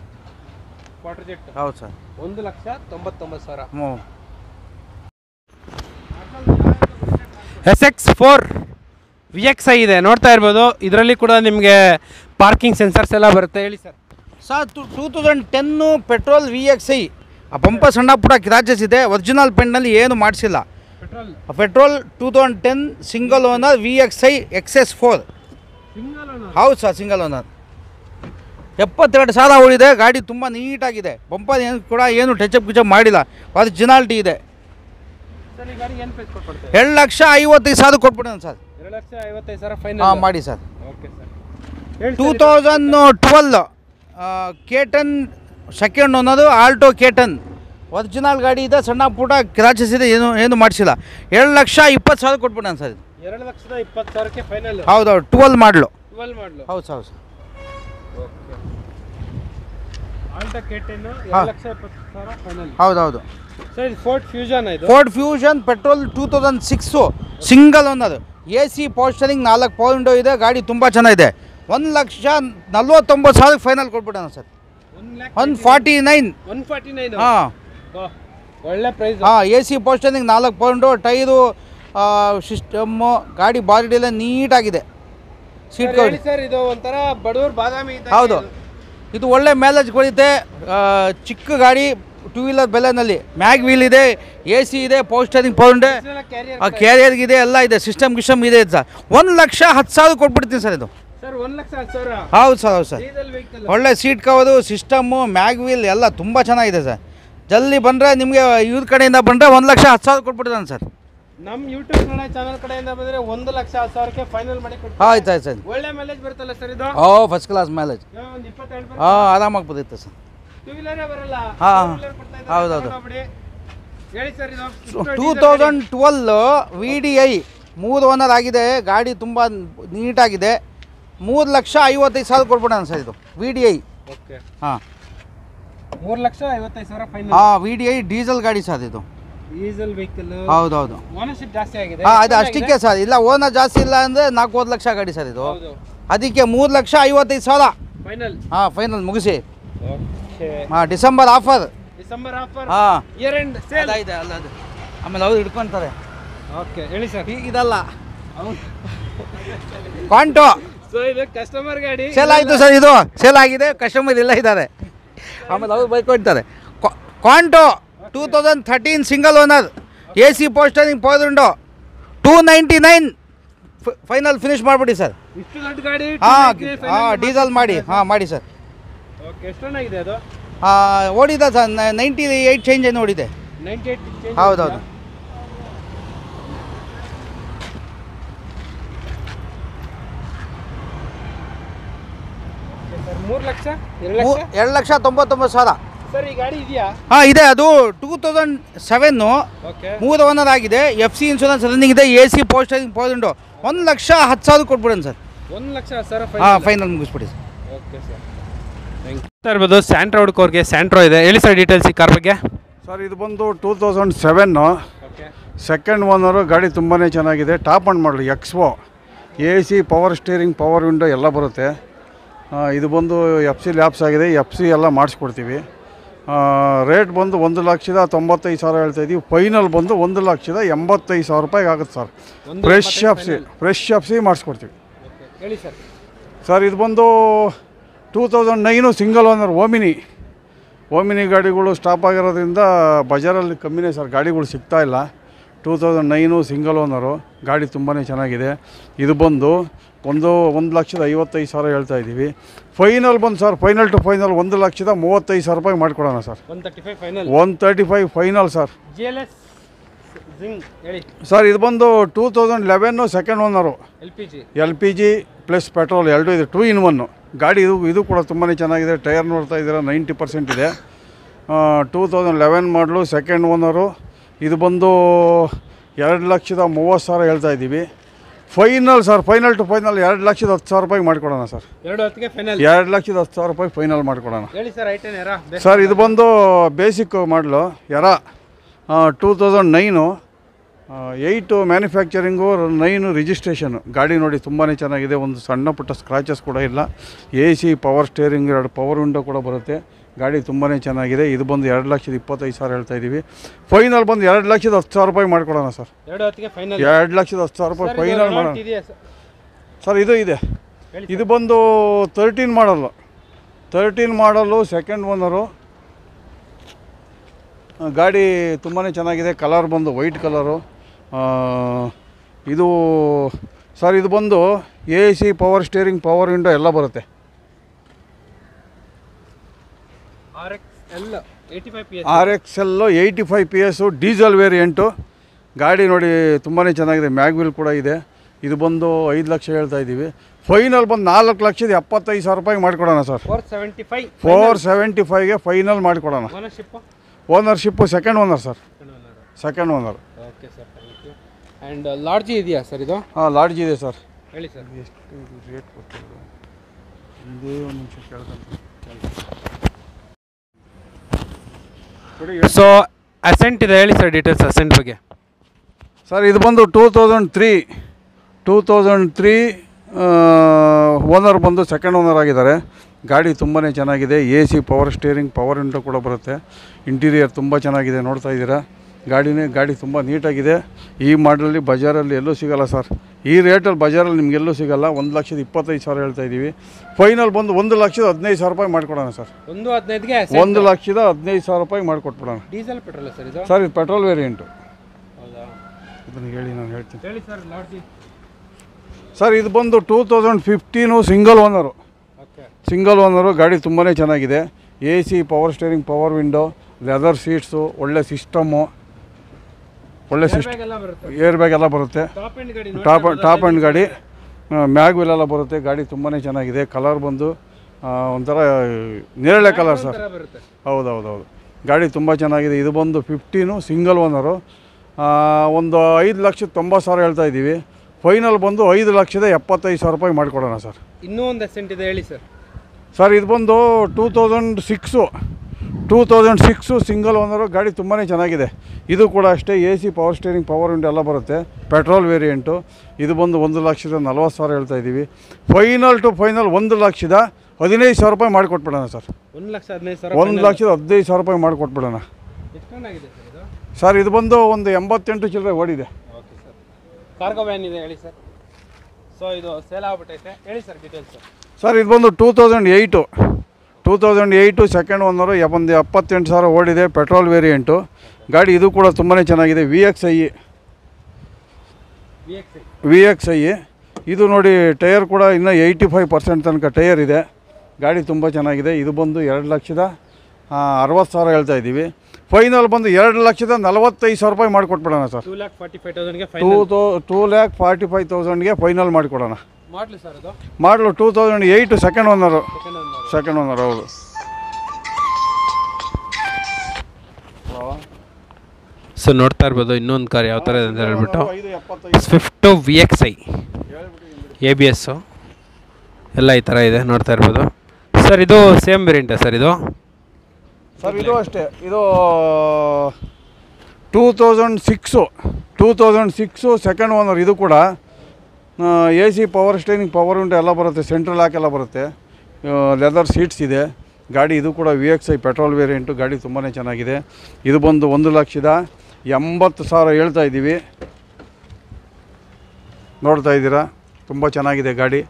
ಕ್ವಾರ್ಟರ್ ಜೆಟ್. ಹೌದು ಸರ್. 1,99,000. ಹ್ಞೂ. SX4 VXi ಇದೆ, ನೋಡ್ತಾ ಇರ್ಬೋದು. ಇದರಲ್ಲಿ ಕೂಡ ನಿಮಗೆ ಪಾರ್ಕಿಂಗ್ ಸೆನ್ಸರ್ಸ್ ಎಲ್ಲ ಬರುತ್ತೆ. ಹೇಳಿ ಸರ್. ಸರ್ 2010 ಪೆಟ್ರೋಲ್ VXi, ಆ ಪಂಪ ಸಣ್ಣ ಪುಟ್ಟ ಕ್ರಾಚಸ್ ಇದೆ, ಒರಿಜಿನಲ್ ಪೆಂಡ್ನಲ್ಲಿ ಏನು ಮಾಡಿಸಿಲ್ಲ. Petrol 2010 single owner VXi XS4. ಹೌದು ಸರ್, ಸಿಂಗಲ್ ಓನರ್. 72,000 ಓಡಿದೆ. ಗಾಡಿ ತುಂಬ ನೀಟಾಗಿದೆ, ಪಂಪ ಏನು ಕೂಡ ಏನು ಟಚಪ್ ಗಿಚಪ್ ಮಾಡಿಲ್ಲ, ಒರಿಜಿನಾಲಿಟಿ ಇದೆ. 2,55,000 ಕೊಟ್ಬಿಡೋಣ ಸರ್. 2,55,000 ಫೈನಲ್. ಹಾಂ ಮಾಡಿ sir. Okay sir. 2012 K10 second owner, Alto K10 original ಗಾಡಿ ಇದೆ, ಸಣ್ಣ ಪುಟ್ಟ ಕ್ರಾಚಸ್ ಇದೆ, ಏನು ಮಾಡಿಸಿಲ್ಲ. 2,20,000 ಕೊಟ್ಬಿಡೋಣ ಸರ್. 2,20,000ಕ್ಕೆ ಫೈನಲ್. ಹೌದೌದು, 12 ಮಾಡಲು. 12 ಮಾಡಲು. ಹೌದು ಸರ್. ಹೌದು ಓಕೆ. Alto K10 2,20,000 final. ಹೌದೌದು ಸರ್. ಇದು ಫೋರ್ಡ್ ಫ್ಯೂಷನ್. ಇದು Ford fusion petrol 2006 single owner, AC power steering, 4 power window ಇದೆ, ಗಾಡಿ ತುಂಬ ಚೆನ್ನಾಗಿದೆ. 1,49,000 ಫೈನಲ್ ಕೊಟ್ಬಿಡೋಣ ಸರ್. 149. 149. ಹಾಂ, ಒಳ್ಳೆ ಪ್ರೈಸ್. ಹಾಂ, AC power steering, 4 power window, tyre, system, ಗಾಡಿ ಬಾಡಿ ಎಲ್ಲ ನೀಟಾಗಿದೆ. Seat cover sir. ಇದು ಒಂಥರ ಬಡವ್ರ ಬಾದಾಮಿ ಇದ್ದಂಗೆ. ಹೌದು, ಇದು ಒಳ್ಳೆ ಮೈಲೇಜ್ ಕೊಡುತ್ತೆ. ಚಿಕ್ಕ ಗಾಡಿ, 2 ವೀಲರ್ ಬೆಲೆನಲ್ಲಿ. ಮ್ಯಾಗ್ ವೀಲ್ ಇದೆ, AC ಇದೆ, ಪವರ್ ಸ್ಟೇರಿಂಗ್ ಪವರ್ ವಿಂಡೋ, ಕ್ಯಾರಿಯರ್ಗಿದೆ, ಎಲ್ಲ ಇದೆ, ಸಿಸ್ಟಮ್ ಗಿಸ್ಟಮ್ ಇದೆ ಸರ್. 1,10,000 ಕೊಟ್ಬಿಡ್ತೀನಿ ಸರ್ ಇದು. ಸರ್ 1,10,000. ಹೌದು ಸರ್. ಹೌದು ಸರ್. Diesel vehicle. ಒಳ್ಳೆ seat cover, system, mag wheel ಎಲ್ಲ ತುಂಬ ಚೆನ್ನಾಗಿದೆ ಸರ್. ಜಲ್ದಿ ಬಂದರೆ ನಿಮಗೆ ಇವ್ರ ಕಡೆಯಿಂದ ಬಂದರೆ 1,10,000 ಕೊಟ್ಬಿಡ್ತಾನೆ ಸರ್. ನಮ್ಮ ಯೂಟ್ಯೂಬ್ ಕನ್ನಡ ಚಾನಲ್ ಕಡೆಯಿಂದ ಬಂದರೆ 1,10,000ಕ್ಕೆ ಫೈನಲ್ ಮಾಡಿ ಕೊಡ್ತೀವಿ. ಆಯ್ತು ಆಯ್ತು ಸರ್. ಒಳ್ಳೆ ಮೈಲೇಜ್ ಬರುತ್ತಲ್ಲ ಸರ್ ಇದು? First class mileage. ಒಂದು 22 ಹಾಂ, ಆರಾಮಾಗಿ ಬರುತ್ತೆ ಸರ್. 2 ವೀಲರೇ ಬರಲ್ಲ. ಹಾಂ, ಹೌದೌದು. ಹೌದೌದು. ಹೇಳಿ ಸರ್. ಇದು 2012 VDI 3 ಓನರ್ ಆಗಿದೆ, ಗಾಡಿ ತುಂಬ ನೀಟಾಗಿದೆ. 3,55,000 ಕೊಟ್ಬಿಡೋಣ ಸರ್ ಇದು VDI. ಓಕೆ. ಹಾಂ, 3,55,000 ಫೈನಲ್. ಹಾಂ, VDI ಡೀಸೆಲ್ ಗಾಡಿ ಸರ್ ಇದು. Diesel vehicle. ಹೌದೌದು. ಓನರ್ಶಿಪ್ ಜಾಸ್ತಿ ಆಗಿದೆ. ಹಾಂ, ಅದು ಅಷ್ಟಕ್ಕೆ ಸರ್. ಇಲ್ಲ, ಓನರ್ ಜಾಸ್ತಿ ಇಲ್ಲ ಅಂದರೆ 4 ಲಕ್ಷ ಗಾಡಿ ಸರ್ ಇದು. ಹೌದು. ಅದಕ್ಕೆ 3,55,000 ಫೈನಲ್. ಹಾಂ, ಫೈನಲ್ ಮುಗಿಸಿ. ಓಕೆ. ಹಾಂ, ಡಿಸೆಂಬರ್ ಆಫರ್. December offer. ಹಾಂ, ಇಯರ್ ಎಂಡ್ ಸೇಲ್. ಇದೆ ಅಲ್ಲ ಅದು. ಆಮೇಲೆ ಅವ್ರು ಹಿಡ್ಕೊತಾರೆ. ಓಕೆ. ಹೇಳಿ ಸರ್. ಇದಲ್ಲ, ಕಾಂಟೋ ಸೊ ಇದು ಕಸ್ಟಮರ್ ಗಾಡಿ ಸೇಲ್ ಆಯಿತು ಸರ್. ಇದು ಸೇಲ್ ಆಗಿದೆ, ಕಸ್ಟಮರ್ ಇಲ್ಲ ಇದ್ದಾರೆ. ಆಮೇಲೆ ಅವ್ರು ಬೈಕೊಳ್ತಾರೆ. ಕಾಂಟೋ 2013 single owner, AC power steering, power window, 299 final finish ಮಾಡಿಬಿಡಿ ಸರ್. ಇಷ್ಟು ದೊಡ್ಡ ಗಾಡಿ. ಹಾಂ, ಡೀಸೆಲ್ ಮಾಡಿ. ಹಾಂ, ಮಾಡಿ ಸರ್. ಓಕೆ. ಎಷ್ಟು ಚೆನ್ನಾಗಿದೆ ಅದು? ಓಡಿದೆ ಸರ್, 98 ಚೇಂಜ್ ಏನು ಓಡಿದೆ. 98 ಚೇಂಜ್. ಹೌದೌದು. Sir 3 lakh 2 lakh 2,99,000 sir. ಈ ಗಾಡಿ ಇದೆಯಾ? ಹಾಂ, ಇದೆ. ಅದು 2007 ಓಕೆ. 3 ಓನರ್ ಆಗಿದೆ, FC ಇನ್ಶೂರೆನ್ಸ್ ರನ್ನಿಂಗ್ ಇದೆ, AC power steering, power window. 1,10,000 ಕೊಟ್ಬಿಡೋಣ ಸರ್. 1,10,000 ಹಾಂ, ಫೈನಲ್ ಮುಗಿಸ್ಬಿಡಿ sir. Okay sir. Thank you. ಇರ್ಬೋದು ಸ್ಯಾಂಟ್ರೋ ಹುಡುಕೋರಿಗೆ ಸ್ಯಾಂಟ್ರೋ ಇದೆ. ಹೇಳಿ ಸರ್ ಡೀಟೇಲ್ಸ್ ಈ ಕಾರ್ ಬಗ್ಗೆ. ಸರ್, ಇದು ಬಂದು 2007 ಓಕೆ. Second owner. ಗಾಡಿ ತುಂಬಾ ಚೆನ್ನಾಗಿದೆ, ಟಾಪ್ ಆ್ಯಂಡ್ ಮಾಡಲು ಎಕ್ಸ್ಪೋ, AC power steering, power window ಎಲ್ಲ ಬರುತ್ತೆ. ಇದು ಬಂದು FC ಲ್ಯಾಬ್ಸ್ ಆಗಿದೆ, FC ಎಲ್ಲ ಮಾಡಿಸ್ಕೊಡ್ತೀವಿ. ರೇಟ್ ಬಂದು 1,95,000 ಹೇಳ್ತಾಯಿದ್ದೀವಿ. ಫೈನಲ್ ಬಂದು 1,85,000 ರೂಪಾಯಿಗೆ ಆಗುತ್ತೆ ಸರ್. Fresh FC ಮಾಡಿಸ್ಕೊಡ್ತೀವಿ. ಹೇಳಿ ಸರ್. ಸರ್, ಇದು ಬಂದು 2009 ಸಿಂಗಲ್ ಓನರ್ ಓಮಿನಿ ಗಾಡಿಗಳು ಸ್ಟಾಪ್ ಆಗಿರೋದ್ರಿಂದ ಬಜಾರಲ್ಲಿ ಕಮ್ಮಿನೇ ಸರ್, ಗಾಡಿಗಳು ಸಿಗ್ತಾಯಿಲ್ಲ. 2009 ಸಿಂಗಲ್ ಓನರು. ಗಾಡಿ ತುಂಬಾ ಚೆನ್ನಾಗಿದೆ. ಇದು ಬಂದು 1,55,000 ಹೇಳ್ತಾ ಇದ್ದೀವಿ. ಫೈನಲ್ ಬಂದು ಸರ್, ಫೈನಲ್ ಟು ಫೈನಲ್ 1,35,000 ರೂಪಾಯಿ ಮಾಡಿಕೊಡೋಣ ಸರ್. 135 final sir. ಸರ್ ಇದು ಬಂದು 2011 second owner. LPG plus petrol ಎರಡೂ ಇದೆ, 2 in 1 ಗಾಡಿ. ಇದು ಕೂಡ ತುಂಬಾ ಚೆನ್ನಾಗಿದೆ. ಟೈರ್ ನೋಡ್ತಾ ಇದ್ದೀರಾ 90% ಇದೆ. 2011 ಮಾಡಲು, ಸೆಕೆಂಡ್ ಓನರು. ಇದು ಬಂದು 2,30,000 ಹೇಳ್ತಾ ಇದ್ದೀವಿ. Final sir, final to final 2,10,000 ರೂಪಾಯಿ ಮಾಡಿಕೊಡೋಣ ಸರ್. 2,10,000 ರೂಪಾಯಿ ಫೈನಲ್ ಮಾಡಿಕೊಡೋಣ ಸರ್. ಇದು ಬಂದು ಬೇಸಿಕ್ ಮಾಡಲು ಎರ 2009 8 ಮ್ಯಾನುಫ್ಯಾಕ್ಚರಿಂಗು, 9 ರಿಜಿಸ್ಟ್ರೇಷನು. ಗಾಡಿ ನೋಡಿ ತುಂಬಾ ಚೆನ್ನಾಗಿದೆ. ಒಂದು ಸಣ್ಣ ಪುಟ್ಟ ಸ್ಕ್ರಾಚಸ್ ಕೂಡ ಇಲ್ಲ. AC power steering, 2 power window ಕೂಡ ಬರುತ್ತೆ. ಗಾಡಿ ತುಂಬಾ ಚೆನ್ನಾಗಿದೆ. ಇದು ಬಂದು 2,25,000 ಹೇಳ್ತಾ ಇದ್ದೀವಿ. ಫೈನಲ್ ಬಂದು 2,10,000 ರೂಪಾಯಿ ಮಾಡಿಕೊಡೋಣ ಸರ್. 2,10,000 ರೂಪಾಯಿ ಫೈನಲ್ ಮಾಡೋಣ ಸರ್. ಇದು ಇದೆ. ಇದು ಬಂದು 13 ಮಾಡಲು ಸೆಕೆಂಡ್ ಓನರು. ಗಾಡಿ ತುಂಬಾ ಚೆನ್ನಾಗಿದೆ. ಕಲರ್ ಬಂದು ವೈಟ್ ಕಲರು. ಇದು ಸರ್, ಇದು ಬಂದು AC power steering, power window ಎಲ್ಲ ಬರುತ್ತೆ. RXL 85 PS diesel variant. ಗಾಡಿ ನೋಡಿ ತುಂಬಾ ಚೆನ್ನಾಗಿದೆ. ಮ್ಯಾಗ್ವಿಲ್ ಕೂಡ ಇದೆ. ಇದು ಬಂದು 5 ಲಕ್ಷ ಹೇಳ್ತಾ ಇದ್ದೀವಿ. ಫೈನಲ್ ಬಂದು 4,75,000 ರೂಪಾಯಿ ಮಾಡಿಕೊಡೋಣ ಸರ್. 475ಗೆ ಫೈನಲ್ ಮಾಡಿಕೊಡೋಣ. Ownership second owner sir. Second owner. Okay sir, thank you. And ಲಾಡ್ಜಿ ಇದೆಯಾ ಸರ್ ಇದು? ಹಾಂ, ಲಾಡ್ಜಿ ಇದೆ ಸರ್. ಹೇಳಿ ಸರ್. ಎಷ್ಟು ರೇಟ್ ಕೊಟ್ಟಿರೋದು? ಒಂದೇ ಒಂದು ನಿಮಿಷ ಕೇಳ್ಕೊಂತ. ಸೊ ಅಸೆಂಟ್ ಇದೆ, ಹೇಳಿ ಸರ್ ಡೀಟೇಲ್ಸ್ ಅಸೆಂಟ್ ಬಗ್ಗೆ. ಸರ್ ಇದು ಬಂದು 2003 ಓನರ್ ಬಂದು ಸೆಕೆಂಡ್ ಓನರ್ ಆಗಿದ್ದಾರೆ. ಗಾಡಿ ತುಂಬಾ ಚೆನ್ನಾಗಿದೆ. AC power steering, power window ಕೂಡ ಬರುತ್ತೆ. ಇಂಟೀರಿಯರ್ ತುಂಬ ಚೆನ್ನಾಗಿದೆ, ನೋಡ್ತಾ ಇದ್ದೀರಾ. ಗಾಡಿ ತುಂಬ ನೀಟಾಗಿದೆ. ಈ ಮಾಡಲಲ್ಲಿ ಬಜಾರಲ್ಲಿ ಎಲ್ಲೂ ಸಿಗೋಲ್ಲ ಸರ್. ಈ ರೇಟಲ್ಲಿ ಬಜಾರಲ್ಲಿ ನಿಮಗೆಲ್ಲೂ ಸಿಗೋಲ್ಲ. 1,25,000 ಹೇಳ್ತಾ ಇದ್ದೀವಿ. ಫೈನಲ್ ಬಂದು 1,15,000 ರೂಪಾಯಿ ಮಾಡಿಕೊಡೋಣ ಸರ್. 1,15,000 ರೂಪಾಯಿ ಮಾಡಿಕೊಟ್ಬಿಡೋಣ. ಡೀಸೆಲ್ ಪೆಟ್ರೋಲ್ ಸರ್ ಇದು? ಸರ್ ಇದು ಪೆಟ್ರೋಲ್ ವೇರಿಯಂಟು. ಇದನ್ನು ಹೇಳಿ, ನಾನು ಹೇಳ್ತೀನಿ. ಹೇಳಿ ಸರ್. ಲಾಡ್ಜಿ ಸರ್ ಇದು ಬಂದು 2015 ಸಿಂಗಲ್ ಓನರು. Single owner. ಗಾಡಿ ತುಂಬಾ ಚೆನ್ನಾಗಿದೆ. AC power steering, power window, leather seats, ಒಳ್ಳೆ ಸಿಸ್ಟಮು, ಒಳ್ಳೆ ಏರ್ ಬ್ಯಾಗ್ ಎಲ್ಲ ಬರುತ್ತೆ. ಟಾಪ್ ಆ್ಯಂಡ್ ಗಾಡಿ. ಮ್ಯಾಗ್ವಿಲ್ ಎಲ್ಲ ಬರುತ್ತೆ. ಗಾಡಿ ತುಂಬಾ ಚೆನ್ನಾಗಿದೆ. ಕಲರ್ ಬಂದು ಒಂಥರ ನೇರಳೆ ಕಲರ್ ಸರ್. ಹೌದೌದು. ಗಾಡಿ ತುಂಬ ಚೆನ್ನಾಗಿದೆ. ಇದು ಬಂದು 15 ಸಿಂಗಲ್ ಓನರು. ಒಂದು 5,90,000 ಹೇಳ್ತಾ ಇದ್ದೀವಿ. ಫೈನಲ್ ಬಂದು 5,75,000 ರೂಪಾಯಿ ಮಾಡಿಕೊಡೋಣ ಸರ್. ಇನ್ನೂ ಒಂದು ಅಸೆಂಟ್ ಇದೆ, ಹೇಳಿ ಸರ್. ಸರ್ ಇದು ಬಂದು 2006 ಸಿಂಗಲ್ ಓನರು. ಗಾಡಿ ತುಂಬಾ ಚೆನ್ನಾಗಿದೆ. ಇದು ಕೂಡ ಅಷ್ಟೇ. AC power steering, power window ಎಲ್ಲ ಬರುತ್ತೆ. Petrol variant. ಇದು ಬಂದು 1,40,000 ಹೇಳ್ತಾ ಇದ್ದೀವಿ. ಫೈನಲ್ ಟು ಫೈನಲ್ 1,15,000 ರೂಪಾಯಿ ಮಾಡಿಕೊಟ್ಬಿಡೋಣ ಸರ್. 1,15,000 ರೂಪಾಯಿ ಮಾಡಿಕೊಟ್ಬಿಡೋಣ ಸರ್. ಇದು ಬಂದು ಒಂದು 88 ಚಿಲ್ಲರೆ ಓಡಿದೆ. Okay sir. ಕಾರ್ಗೋ ವ್ಯಾನ್ ಇದೆ, ಹೇಳಿ ಸರ್. ಸೊ ಇದು ಸೇಲ್ ಆಗ್ಬಿಟ್ಟೈತೆ, ಹೇಳಿ ಸರ್ ಡೀಟೇಲ್ಸ್. ಸರ್ ಇದು ಬಂದು 2008 ಸೆಕೆಂಡ್ ಓನರು. ಒಂದು 78,000 ಓಡಿದೆ. Petrol variant. ಗಾಡಿ ಇದು ಕೂಡ ತುಂಬಾ ಚೆನ್ನಾಗಿದೆ. VXI. ಇದು ನೋಡಿ, ಟೈರ್ ಕೂಡ ಇನ್ನೂ 85% ತನಕ ಟೈರ್ ಇದೆ. ಗಾಡಿ ತುಂಬ ಚೆನ್ನಾಗಿದೆ. ಇದು ಬಂದು 2,60,000 ಹೇಳ್ತಾ ಇದ್ದೀವಿ. ಫೈನಲ್ ಬಂದು 2,45,000 ರೂಪಾಯಿ ಮಾಡಿಕೊಟ್ಬಿಡೋಣ ಸರ್. 2,45,000ಗೆ ಫೈನಲ್ ಮಾಡಿಕೊಡೋಣ. ಮಾಡಲು 2008 ಸೆಕೆಂಡ್ ಓನರು. ಹೌದು. ಸೊ ನೋಡ್ತಾ ಇರ್ಬೋದು ಇನ್ನೊಂದು ಕಾರ್ ಯಾವ ಥರ ಇದೆ ಅಂತ ಹೇಳ್ಬಿಟ್ಟು. ಸ್ವಿಫ್ಟು VXI ABS ಎಲ್ಲ ಈ ಥರ ಇದೆ, ನೋಡ್ತಾ ಇರ್ಬೋದು ಸರ್. ಇದು ಸೇಮ್ ವೇರಿಯಂಟಾ ಸರ್ ಇದು? ಸರ್ ಇದು ಅಷ್ಟೇ. ಇದು 2006 ಸೆಕೆಂಡ್ ಓನರ್. ಇದು ಕೂಡ AC power steering, power window ಎಲ್ಲ ಬರುತ್ತೆ. ಸೆಂಟ್ರಲ್ ಲಾಕ್ ಎಲ್ಲ ಬರುತ್ತೆ. ಲೆದರ್ ಸೀಟ್ಸ್ ಇದೆ. ಗಾಡಿ ಇದು ಕೂಡ VXI ಪೆಟ್ರೋಲ್ ವೇರಿಯಂಟು. ಗಾಡಿ ತುಂಬಾ ಚೆನ್ನಾಗಿದೆ. ಇದು ಬಂದು 1,80,000 ಹೇಳ್ತಾ ಇದ್ದೀವಿ. ನೋಡ್ತಾ ಇದ್ದೀರಾ, ತುಂಬ ಚೆನ್ನಾಗಿದೆ ಗಾಡಿ.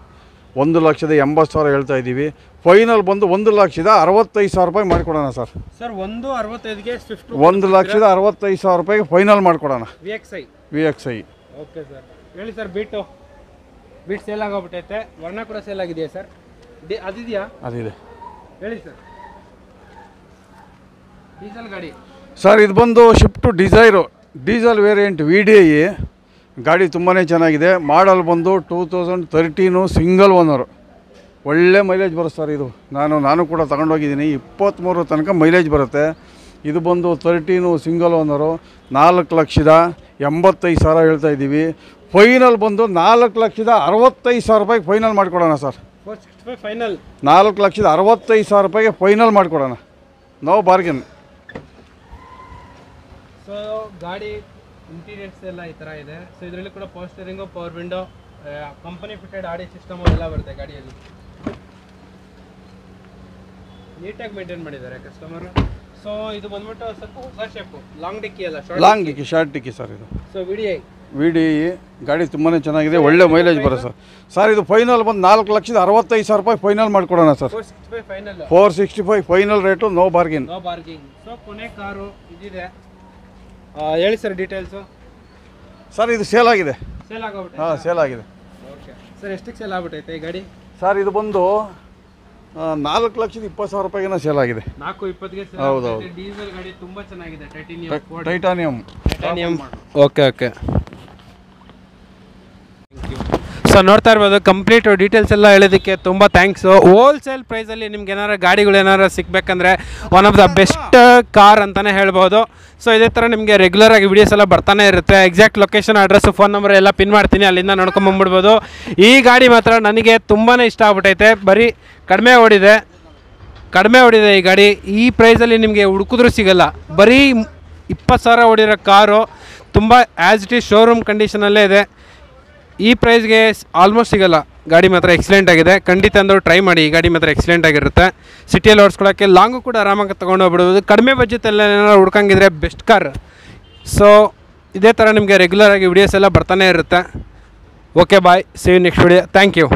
1,80,000 ಹೇಳ್ತಾ ಇದ್ದೀವಿ. ಫೈನಲ್ ಬಂದು 1,65,000 ರೂಪಾಯಿ ಮಾಡಿಕೊಡೋಣ ಸರ್. ಸರ್ 1,65ಗೆ ಸ್ವಿಫ್ಟ್ 1,65,000 ರೂಪಾಯಿಗೆ ಫೈನಲ್ ಮಾಡಿಕೊಡೋಣ. VXI. ಓಕೆ ಸರ್, ಹೇಳಿ ಸರ್. ಬೀಟ್ ಸೇಲ್ ಆಗೋಗ್ಬಿಟ್ಟೈತೆ, ವರ್ಣ ಕೂಡ ಸೇಲ್ ಆಗಿದೆಯಾ ಸರ್? ಅದಿದೆಯಾ? ಅದಿದೆ. ಹೇಳಿ ಸರ್. ಡೀಸೆಲ್ ಗಾಡಿ ಸರ್, ಇದು ಬಂದು Swift Dzire diesel variant VDI. ಗಾಡಿ ತುಂಬಾ ಚೆನ್ನಾಗಿದೆ. ಮಾಡಲ್ ಬಂದು 2013 ಸಿಂಗಲ್ ಓನರು. ಒಳ್ಳೆ ಮೈಲೇಜ್ ಬರುತ್ತೆ ಸರ್. ಇದು ನಾನು ಕೂಡ ತಗೊಂಡೋಗಿದ್ದೀನಿ. 23 ತನಕ ಮೈಲೇಜ್ ಬರುತ್ತೆ. ಇದು ಬಂದು 13 ಸಿಂಗಲ್ ಓನರು. 4,85,000 ಹೇಳ್ತಾ ಇದ್ದೀವಿ. ಫೈನಲ್ ಬಂದು 4,65,000 ರೂಪಾಯಿಗೆ ಫೈನಲ್ ಮಾಡಿಕೊಡೋಣ ಸರ್. 465 ಫೈನಲ್. 4,65,000 ರೂಪಾಯಿಗೆ ಫೈನಲ್ ಮಾಡಿಕೊಡೋಣ. No bargain. ಸೊ ಗಾಡಿ ಇಂಟೀರಿಯರ್ಸ್ ಎಲ್ಲ ಈ ಥರ ಇದೆ. ಸೊ ಇದರಲ್ಲಿ ಕೂಡ power steering, power window, company fitted audio system ಎಲ್ಲ ಬರುತ್ತೆ ಗಾಡಿಯಲ್ಲಿ. ನೀಟಾಗಿ ಮೇಂಟೈನ್ ಮಾಡಿದ್ದಾರೆ ಕಸ್ಟಮರು. ಸೊ ಇದು ಬಂದ್ಬಿಟ್ಟು ಸ್ವಲ್ಪ ಹೊಸ ಶೇಪು, ಲಾಂಗ್ ಡಿಕ್ಕಿ ಅಲ್ಲ, ಲಾಂಗ್ ಡಿಕ್ಕಿ, ಶಾರ್ಟ್ ಡಿಕ್ಕಿ ಸರ್ ಇದು. ಸೊ VDI ಗಾಡಿ ತುಂಬಾ ಚೆನ್ನಾಗಿದೆ, ಒಳ್ಳೆ ಮೈಲೇಜ್ ಬರುತ್ತೆ ಸರ್. ಸರ್ ಇದು ಫೈನಲ್ ಬಂದು 4,65,000 ರೂಪಾಯಿ ಫೈನಲ್ ಮಾಡಿಕೊಡೋಣ sir. 465 final. 465 final rate, no bargain. So ಕೊನೆ ಕಾರು ಇದಿದೆ. ಹೇಳಿ ಸರ್ ಡೀಟೇಲ್ಸು. ಸರ್ ಇದು ಸೇಲ್ ಆಗಿದೆ. ಸೇಲ್ ಆಗೋಗ್ಬಿಟ್ಟೆ? ಹಾಂ, ಸೇಲ್ ಆಗಿದೆ. ಓಕೆ ಸರ್, ಎಷ್ಟಕ್ಕೆ ಸೇಲ್ ಆಗ್ಬಿಟ್ಟೈತೆ ಈ ಗಾಡಿ? ಸರ್ ಇದು ಬಂದು 4,20,000 ರೂಪಾಯಿಗೆ ಸೇಲ್ ಆಗಿದೆ. 4,20ಗೆ ಸೇಲ್. ಹೌದು. ಡೀಸೆಲ್ ಗಾಡಿ ತುಂಬ ಚೆನ್ನಾಗಿದೆ, ಟೈಟಾನಿಯಂ. ಓಕೆ. ಸೊ ನೋಡ್ತಾ ಇರ್ಬೋದು, ಕಂಪ್ಲೀಟ್ ಡೀಟೇಲ್ಸ್ ಎಲ್ಲ ಹೇಳೋದಕ್ಕೆ ತುಂಬ ಥ್ಯಾಂಕ್ಸು. ಹೋಲ್ಸೇಲ್ ಪ್ರೈಸಲ್ಲಿ ನಿಮ್ಗೆ ಏನಾರು ಗಾಡಿಗಳು ಏನಾರು ಸಿಗಬೇಕಂದ್ರೆ one of the best car ಅಂತಲೇ ಹೇಳ್ಬೋದು. ಸೊ ಇದೇ ಥರ ನಿಮಗೆ ರೆಗ್ಯುಲರಾಗಿ ವೀಡಿಯೋಸ್ ಎಲ್ಲ ಬರ್ತಾನೆ ಇರುತ್ತೆ. Exact location, address, phone number ಎಲ್ಲ ಪಿನ್ ಮಾಡ್ತೀನಿ, ಅಲ್ಲಿಂದ ನೋಡ್ಕೊಂಬಂದ್ಬಿಡ್ಬೋದು. ಈ ಗಾಡಿ ಮಾತ್ರ ನನಗೆ ತುಂಬಾ ಇಷ್ಟ ಆಗ್ಬಿಟ್ಟೈತೆ. ಬರೀ ಕಡಿಮೆ ಓಡಿದೆ ಈ ಗಾಡಿ. ಈ ಪ್ರೈಸಲ್ಲಿ ನಿಮಗೆ ಹುಡುಕಿದ್ರೂ ಸಿಗೋಲ್ಲ. ಬರೀ 20,000 ಓಡಿರೋ ಕಾರು, ತುಂಬ ಆ್ಯಸ್ ಇಟ್ ಈಸ್ ಶೋರೂಮ್ ಕಂಡೀಷನಲ್ಲೇ ಇದೆ. ಈ ಪ್ರೈಸ್ಗೆ ಆಲ್ಮೋಸ್ಟ್ ಸಿಗೋಲ್ಲ. ಗಾಡಿ ಮಾತ್ರ ಎಕ್ಸಲೆಂಟ್ ಆಗಿದೆ. ಖಂಡಿತ ಅಂದರೂ ಟ್ರೈ ಮಾಡಿ, ಈ ಗಾಡಿ ಮಾತ್ರ ಎಕ್ಸಲೆಂಟ್ ಆಗಿರುತ್ತೆ. ಸಿಟಿಯಲ್ಲಿ ಓಡಿಸ್ಕೊಳ್ಳೋಕ್ಕೆ, ಲಾಂಗು ಕೂಡ ಆರಾಮಾಗಿ ತೊಗೊಂಡು ಹೋಗ್ಬಿಡ್ಬೋದು. ಕಡಿಮೆ ಬಜೆಟಲ್ಲಿ ಏನಾದ್ರು ಹುಡ್ಕಂಗಿದ್ರೆ ಬೆಸ್ಟ್ ಕಾರ್. ಸೊ ಇದೇ ಥರ ನಿಮಗೆ ರೆಗ್ಯುಲರಾಗಿ ವಿಡಿಯೋಸ್ ಎಲ್ಲ ಬರ್ತಾನೆ ಇರುತ್ತೆ. Okay bye, see you next video. Thank you.